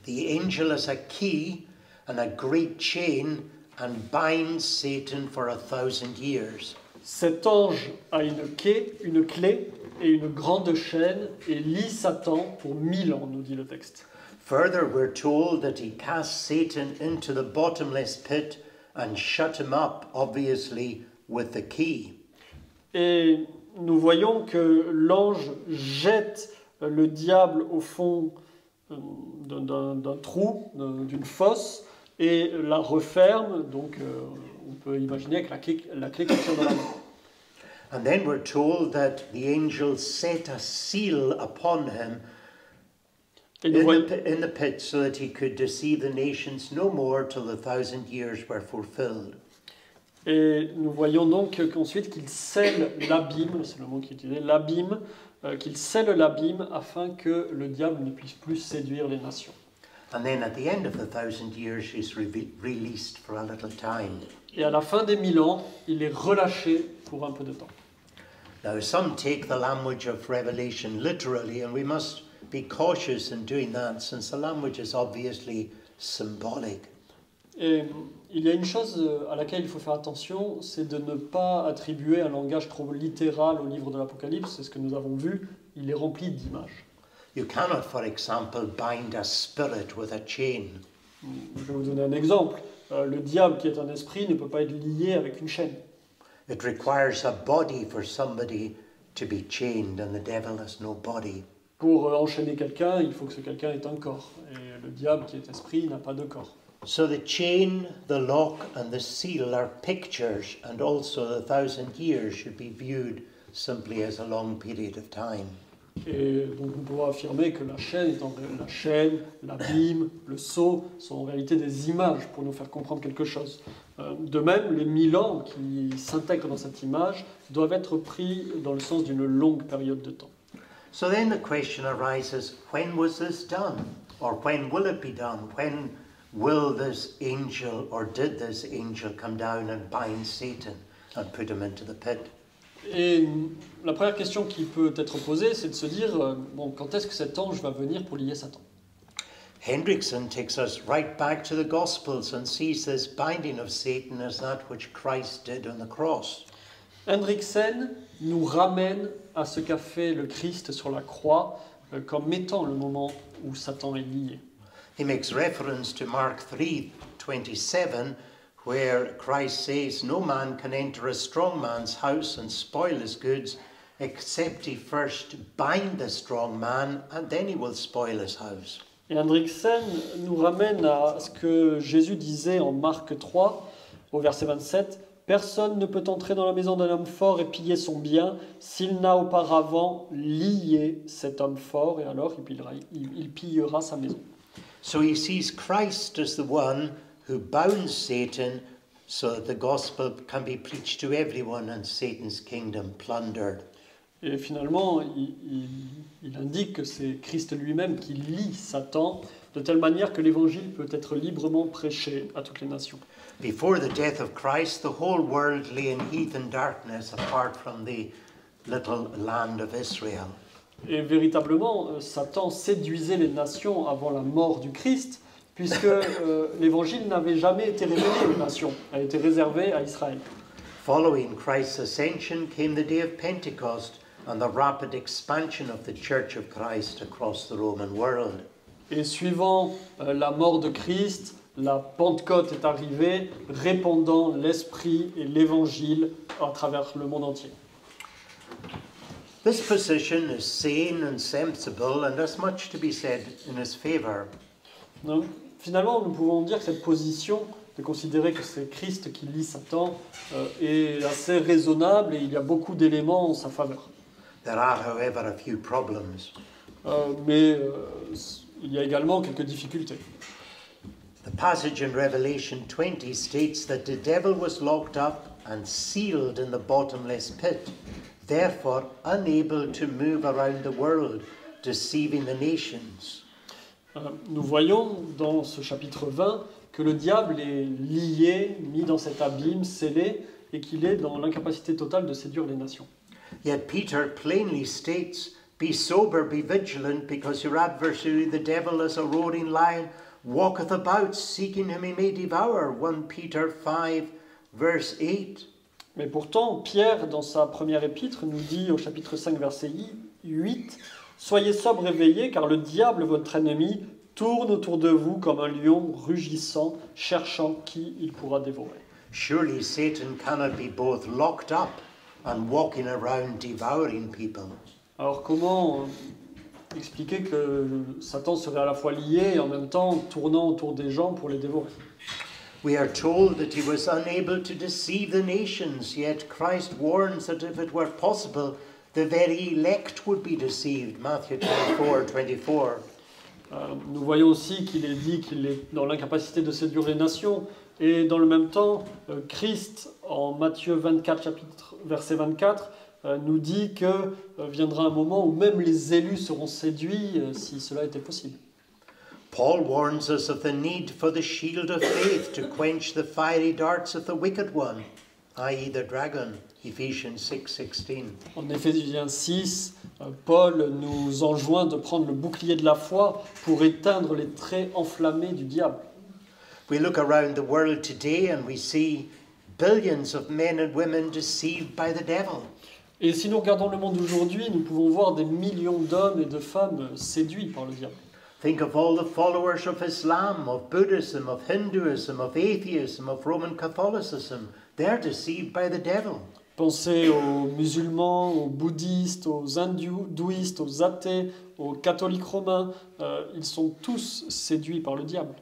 The angel has a key and a great chain and binds Satan for 1,000 years. Cet ange a une clé et une grande chaîne et lie Satan pour 1000 ans, nous dit le texte. Further, we're told that he cast Satan into the bottomless pit and shut him up, obviously, with the key. Et nous voyons que l'ange jette le diable au fond d'un trou, d'une fosse, et la referme, donc on peut imaginer avec la clé qui tient dans la main. And then we're told that the angel set a seal upon him Et nous voyons, in the pit so that he could deceive the nations no more till the 1,000 years were fulfilled. et nous voyons donc qu'ensuite qu'il scelle l'abîme, c'est le mot qui est utilisé, l'abîme, qu'il scelle l'abîme afin que le diable ne puisse plus séduire les nations. And then at the end of the 1,000 years, he's released for a little time. Et à la fin des 1000 ans, il est relâché pour un peu de temps. Now, some take the language of Revelation literally, and we must be cautious in doing that, since the language is obviously symbolic. Et il y a une chose à laquelle il faut faire attention, c'est de ne pas attribuer un langage trop littéral au livre de l'Apocalypse. C'est ce que nous avons vu, il est rempli d'images. You cannot, for example, bind a spirit with a chain. Je vais vous donner un exemple. Le diable, qui est un esprit, ne peut pas être lié avec une chaîne. It requires a body for somebody to be chained, and the devil has no body. Pour enchaîner quelqu'un, il faut que ce quelqu'un ait un corps. Et le diable, qui est esprit, n'a pas de corps. So the chain, the lock, and the seal are pictures, and also the 1,000 years should be viewed simply as a long period of time. Et donc nous pouvons affirmer que la chaîne, l'abîme, le sceau sont en réalité des images pour nous faire comprendre quelque chose. De même, les 1000 ans qui s'intègrent dans cette image doivent être pris dans le sens d'une longue période de temps. So then the question arises, when was this done? Or when will it be done? When will this angel, or did this angel come down and bind Satan and put him into the pit? Et la première question qui peut être posée, c'est de se dire, bon, quand est-ce que cet ange va venir pour lier Satan? Hendrickson takes us right back to the Gospels and sees this binding of Satan as that which Christ did on the cross. Hendrickson nous ramène à ce qu'a fait le Christ sur la croix comme étant le moment où Satan est lié. He makes reference to Mark 3:27, where Christ says, "No man can enter a strong man's house and spoil his goods, except he first bind the strong man, and then he will spoil his house." Et Hendrickson nous ramène à ce que Jésus disait en Marc 3, au verset 27, « Personne ne peut entrer dans la maison d'un homme fort et piller son bien s'il n'a auparavant lié cet homme fort, et alors il pillera sa maison. » So he sees Christ as the one who bound Satan so that the gospel can be preached to everyone and Satan's kingdom plundered. Et finalement, il indique que c'est Christ lui-même qui lie Satan de telle manière que l'évangile peut être librement prêché à toutes les nations. Before the death of Christ, the whole world lay in heathen darkness apart from the little land of Israel. Et véritablement, Satan séduisait les nations avant la mort du Christ, puisque l'évangile n'avait jamais été révélé aux nations, a été réservé à Israël. Following Christ's ascension came the day of Pentecost and the rapid expansion of the Church of Christ across the Roman world. Et suivant la mort de Christ, la Pentecôte est arrivée, répandant l'Esprit et l'Évangile à travers le monde entier. This position is sane and sensible, and there's much to be said in his favor. Donc, finalement, nous pouvons dire que cette position de considérer que c'est Christ qui lie Satan est assez raisonnable et il y a beaucoup d'éléments en sa faveur. There are, however, a few problems. Mais il y a également quelques difficultés. The passage in Revelation 20 states that the devil was locked up and sealed in the bottomless pit, therefore unable to move around the world, deceiving the nations. Nous voyons dans ce chapitre 20 que le diable est lié, mis dans cet abîme, scellé, et qu'il est dans l'incapacité totale de séduire les nations. Yet Peter plainly states, "Be sober, be vigilant, because your adversary the devil as a roaring lion walketh about, seeking whom he may devour." 1 Peter 5, verse 8. Mais pourtant, Pierre, dans sa première épître, nous dit au chapitre 5, verset 8, « Soyez sobres et veillés, car le diable, votre ennemi, tourne autour de vous comme un lion rugissant, cherchant qui il pourra dévorer. » Surely Satan cannot be both locked up and walking around devouring people. Alors comment expliquer que Satan serait à la fois lié et en même temps tournant autour des gens pour les dévorer? We are told that he was unable to deceive the nations, yet Christ warns that if it were possible, the very elect would be deceived. Matthew 24:24. Nous voyons aussi qu'il est dit qu'il est dans l'incapacité de séduire les nations. Et dans le même temps, Christ, en Matthieu 24, chapitre, verset 24, nous dit que viendra un moment où même les élus seront séduits si cela était possible. Paul warns us of the need for the shield of faith to quench the fiery darts of the wicked one, i.e. the dragon, Ephesians 6:16. En Éphésiens 6, Paul nous enjoint de prendre le bouclier de la foi pour éteindre les traits enflammés du diable. We look around the world today and we see billions of men and women deceived by the devil. Et si nous regardons le monde aujourd'hui, nous pouvons voir des millions d'hommes et de femmes séduits par le diable. Think of all the followers of Islam, of Buddhism, of Hinduism, of atheism, of Roman Catholicism. They're deceived by the devil. Pensez aux musulmans, aux bouddhistes, aux hindouistes, aux athées, aux catholiques romains. Ils sont tous séduits par le diable.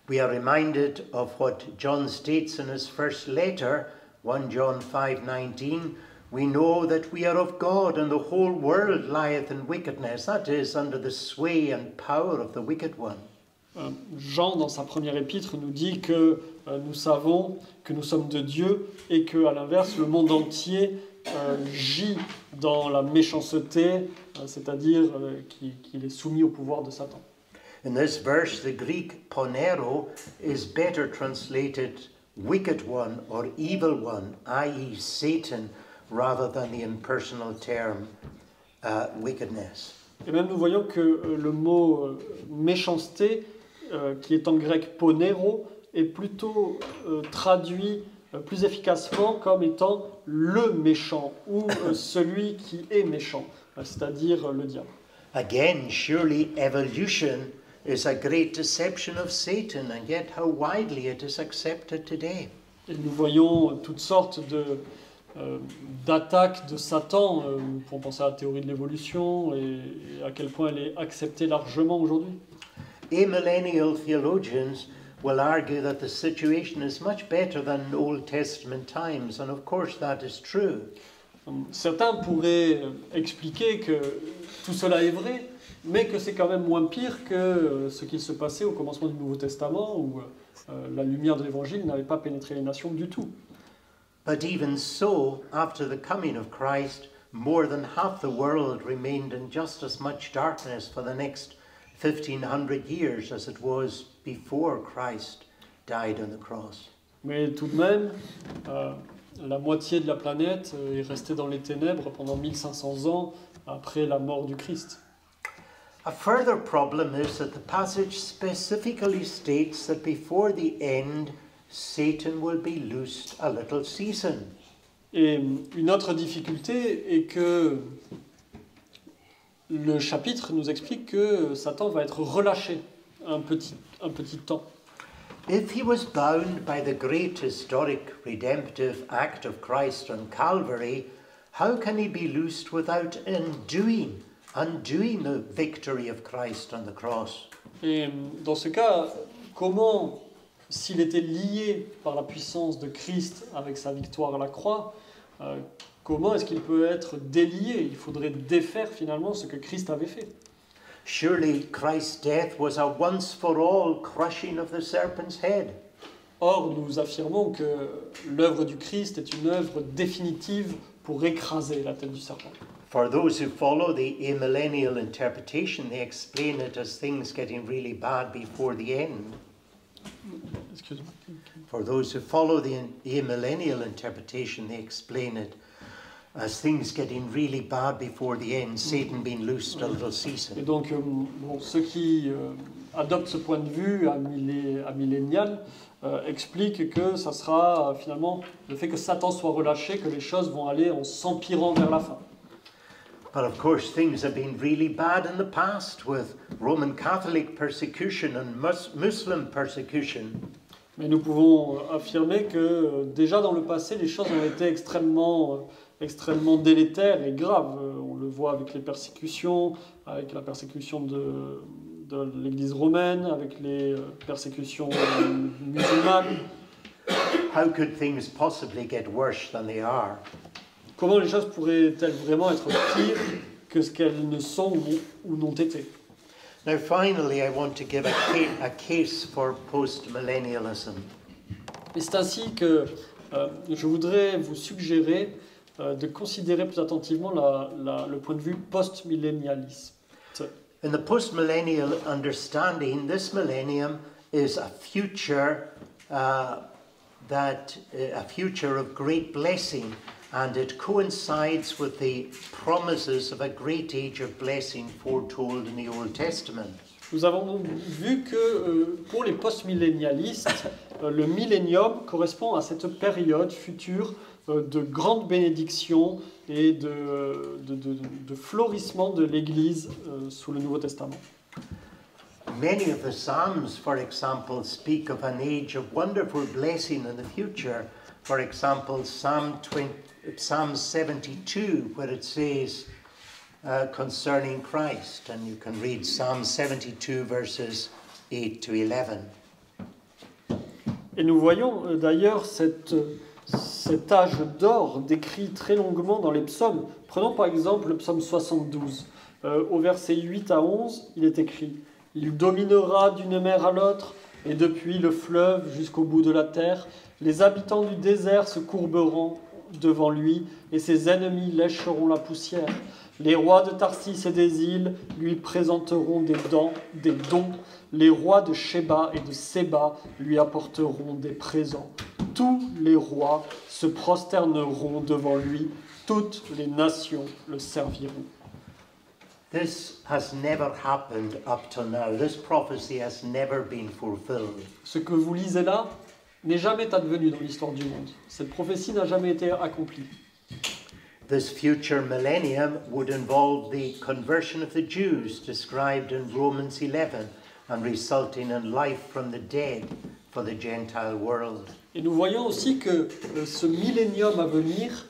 We are reminded of what John states in his first letter, 1 John 5:19. We know that we are of God, and the whole world lieth in wickedness, that is, under the sway and power of the wicked one. Jean, dans sa première épître, nous dit que nous savons que nous sommes de Dieu et que, à l'inverse, le monde entier gît dans la méchanceté, c'est-à-dire qu'il est soumis au pouvoir de Satan. In this verse, the Greek ponero is better translated wicked one or evil one, i.e. Satan, rather than the impersonal term wickedness. Et même nous voyons que le mot méchanceté, qui est en grec ponero, est plutôt traduit plus efficacement comme étant le méchant ou celui qui est méchant, c'est-à-dire le diable. Again, surely evolution is a great deception of Satan, and yet how widely it is accepted today. Et nous voyons toutes sortes d'attaques de Satan. Nous pouvons penser à la théorie de l'évolution et à quel point elle est acceptée largement aujourd'hui. Amillennial theologians will argue that the situation is much better than in Old Testament times, and of course that is true. Certains pourraient expliquer que tout cela est vrai, mais que c'est quand même moins pire que ce qu'il se passait au commencement du Nouveau Testament, où la lumière de l'Évangile n'avait pas pénétré les nations du tout. But even so, after the coming of Christ, more than half the world remained in just as much darkness for the next 1500 years as it was before Christ died on the cross. Mais tout de même, la moitié de la planète est restée dans les ténèbres pendant 1500 ans après la mort du Christ. A further problem is that the passage specifically states that before the end, Satan will be loosed a little season. Et une autre difficulté est que le chapitre nous explique que Satan va être relâché un petit temps. If he was bound by the great historic redemptive act of Christ on Calvary, how can he be loosed without undoing the victory of Christ on the cross? Et dans ce cas, comment, s'il était lié par la puissance de Christ avec sa victoire à la croix, comment est-ce qu'il peut être délié? Il faudrait défaire finalement ce que Christ avait fait. Surely Christ's death was a once-for-all crushing of the serpent's head. Or, nous affirmons que l'œuvre du Christ est une œuvre définitive pour écraser la tête du serpent. For those who follow the amillennial interpretation, they explain it as things getting really bad before the end. Excuse-moi. For those who follow the amillennial interpretation, they explain it as things getting really bad before the end, Satan being loosed a little Et season. donc, ceux qui adoptent ce point de vue amillénial expliquent que ça sera finalement le fait que Satan soit relâché, que les choses vont aller en s'empirant vers la fin. But of course, things have been really bad in the past with Roman Catholic persecution and Muslim persecution. Mais nous pouvons affirmer que déjà dans le passé, les choses ont été extrêmement délétères et graves. On le voit avec les persécutions, avec la persécution de l'Église romaine, avec les persécutions musulmanes. How could things possibly get worse than they are? Comment les choses pourraient-elles vraiment être pires que ce qu'elles ne sont ou n'ont été? Now finally, I want to give a case for post-millennialism. Et c'est ainsi que je voudrais vous suggérer de considérer plus attentivement le point de vue post-millénialiste. In the post-millennial understanding, this millennium is a future a future of great blessing, and it coincides with the promises of a great age of blessing foretold in the Old Testament. Nous avons donc vu que pour les post-millénialistes, le millénium correspond à cette période future de grande bénédiction et de florissement de l'Église sous le Nouveau Testament. Many of the Psalms, for example, speak of an age of wonderful blessing in the future. For example, Psalm 72, where it says concerning Christ, and you can read Psalm 72 verses 8 to 11. Et nous voyons d'ailleurs cet âge d'or décrit très longuement dans les psaumes. Prenons par exemple le psaume 72. Au verset 8 à 11, il est écrit « Il dominera d'une mer à l'autre, et depuis le fleuve jusqu'au bout de la terre, les habitants du désert se courberont devant lui, et ses ennemis lécheront la poussière. Les rois de Tarsis et des îles lui présenteront des dons. Les rois de Sheba et de Séba lui apporteront des présents. Tous les rois se prosterneront devant lui. Toutes les nations le serviront. » This has never happened up till now. This prophecy has never been fulfilled. Ce que vous lisez là n'est jamais advenu dans l'histoire du monde. Cette prophétie n'a jamais été accomplie. This future millennium would involve the conversion of the Jews described in Romans 11 and resulting in life from the dead for the Gentile world. Et nous voyons aussi que ce millénium à venir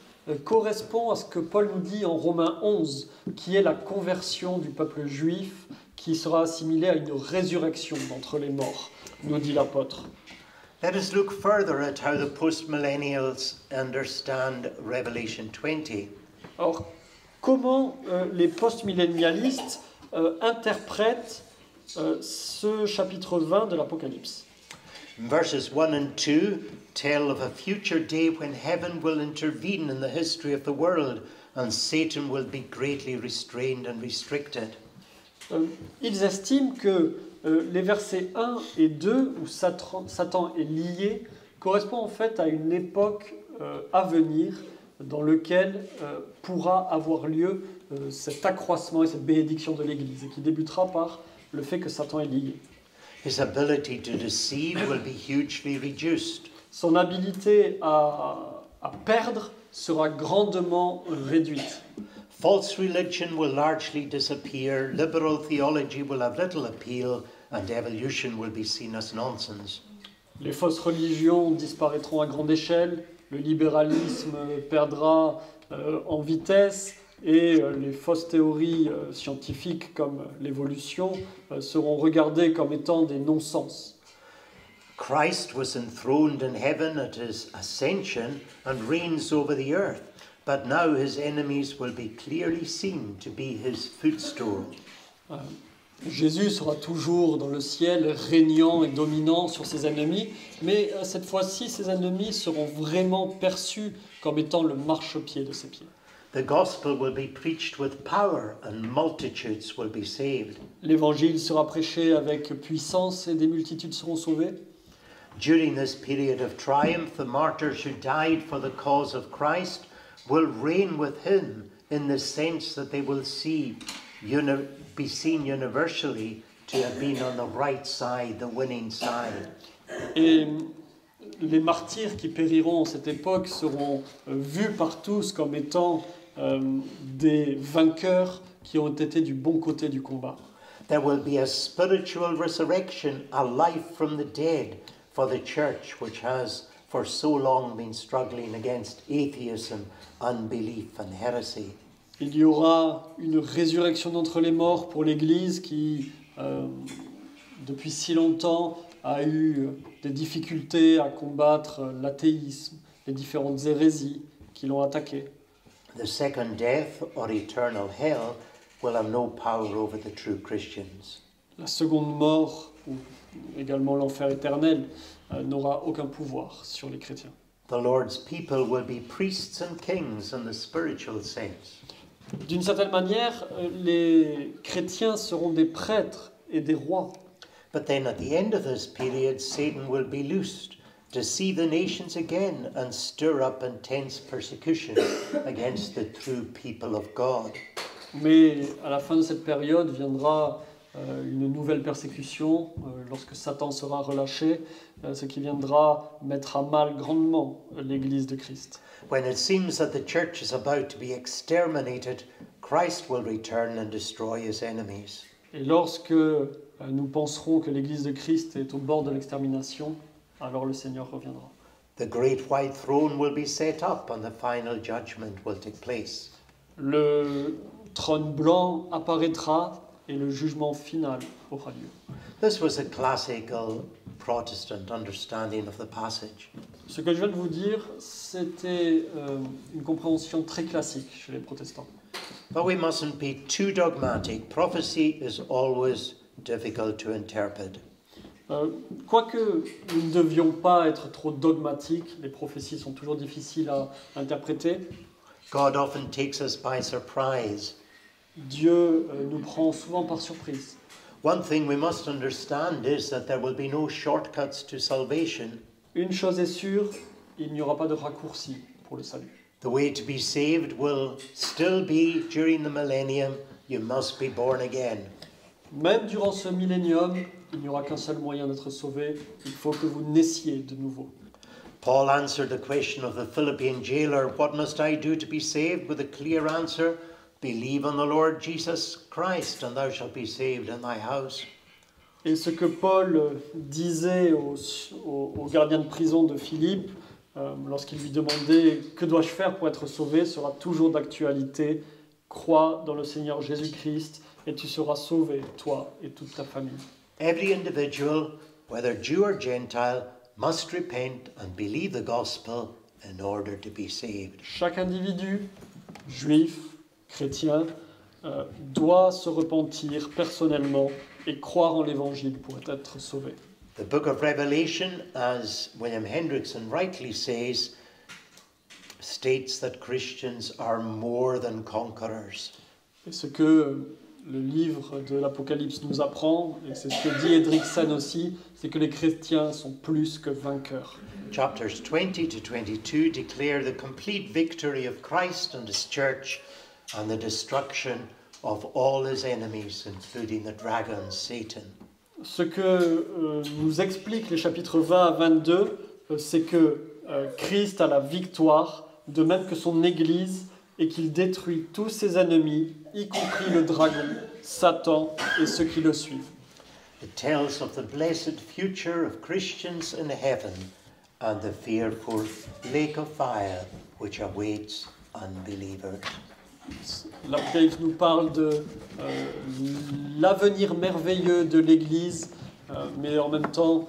correspond à ce que Paul nous dit en Romains 11, qui est la conversion du peuple juif, qui sera assimilée à une résurrection d'entre les morts, nous dit l'apôtre. Let us look further at how the post-millennials understand Revelation 20. Alors, comment les post-millénialistes interprètent ce chapitre 20 de l'Apocalypse? Verses 1 and 2 tell of a future day when heaven will intervene in the history of the world and Satan will be greatly restrained and restricted. Ils estiment que les versets 1 et 2, où Satan est lié, correspondent en fait à une époque à venir dans lequel pourra avoir lieu cet accroissement et cette bénédiction de l'Église, et qui débutera par le fait que Satan est lié. His ability to deceive will be hugely reduced. Son habilité à perdre sera grandement réduite. False religion will largely disappear, liberal theology will have little appeal, and evolution will be seen as nonsense. Les fausses religions disparaîtront à grande échelle, le libéralisme perdra en vitesse, et les fausses théories scientifiques comme l'évolution seront regardées comme étant des non-sens. Christ was enthroned in heaven at his ascension and reigns over the earth, but now his enemies will be clearly seen to be his footstool. Jésus sera toujours dans le ciel, régnant et dominant sur ses ennemis, mais cette fois-ci, ses ennemis seront vraiment perçus comme étant le marchepied de ses pieds. The gospel will be preached with power and multitudes will be saved. L'évangile sera prêché avec puissance et des multitudes seront sauvées. During this period of triumph, the martyrs who died for the cause of Christ will reign with him in the sense that they will be seen universally to have been on the right side, the winning side. Et les martyrs qui périront en cette époque seront vus par tous comme étant des vainqueurs qui ont été du bon côté du combat. There will be a spiritual resurrection, a life from the dead for the church which has for so long been struggling against atheism, unbelief and heresy. Il y aura une résurrection d'entre les morts pour l'Église qui, depuis si longtemps, a eu des difficultés à combattre l'athéisme, les différentes hérésies qui l'ont attaqué. The second death or eternal hell will have no power over the true Christians. La seconde mort, ou également l'enfer éternel, n'aura aucun pouvoir sur les chrétiens. The Lord's people will be priests and kings in the spiritual sense. D'une certaine manière, les chrétiens seront des prêtres et des rois. But then at the end of this period, Satan will be loosed to see the nations again and stir up intense persecution against the true people of God. Mais à la fin de cette période viendra une nouvelle persécution lorsque Satan sera relâché, ce qui viendra mettre à mal grandement l'Église de Christ. When it seems that the church is about to be exterminated, Christ will return and destroy his enemies. Et lorsque nous penserons que l'Église de Christ est au bord de l'extermination, alors le Seigneur reviendra. The great white throne will be set up and the final judgment will take place. Le trône blanc apparaîtra et le jugement final aura lieu. This was a classical Protestant understanding of the passage. Ce que je viens de vous dire, c'était une compréhension très classique chez les protestants. But we mustn't be too dogmatic. Prophecy is always difficult to interpret. Quoique nous ne devions pas être trop dogmatiques, les prophéties sont toujours difficiles à interpréter. God often takes us by surprise. Dieu nous prend souvent par surprise. One thing we must understand is that there will be no shortcuts to salvation. Une chose est sûre, il n'y aura pas de raccourci pour le salut. The way to be saved will still be during the millennium, you must be born again. Même durant ce millénium, il n'y aura qu'un seul moyen d'être sauvé, il faut que vous naissiez de nouveau. Paul answered the question of the Philippian jailer, what must I do to be saved? With a clear answer, believe on the Lord Jesus Christ and thou shalt be saved in thy house. Et ce que Paul disait au gardien de prison de Philippe, lorsqu'il lui demandait « Que dois-je faire pour être sauvé ?» sera toujours d'actualité. Crois dans le Seigneur Jésus-Christ et tu seras sauvé, toi et toute ta famille. Every individual, whether Jew or Gentile, must repent and believe the gospel in order to be saved. Chaque individu, juif, chrétien, doit se repentir personnellement et croire en l'Évangile pour être sauvé. The book of Revelation, as William Hendrickson rightly says, states that Christians are more than conquerors. Et ce que le livre de l'Apocalypse nous apprend, et c'est ce que dit Hendriksen aussi, c'est que les chrétiens sont plus que vainqueurs. Chapters 20 to 22 declare the complete victory of Christ and his church and the destruction of all his enemies, including the dragon, Satan. Ce que nous expliquent les chapitres 20 à 22, c'est que Christ a la victoire, de même que son Église, et qu'il détruit tous ses ennemis, y compris le dragon, Satan et ceux qui le suivent. It tells of the blessed future of Christians in heaven and the fearful lake of fire which awaits unbelievers. L'Apocalypse nous parle de l'avenir merveilleux de l'Église, mais en même temps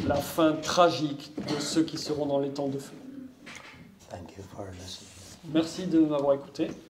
la fin tragique de ceux qui seront dans les temps de feu. Thank you for listening. Merci de m'avoir écouté.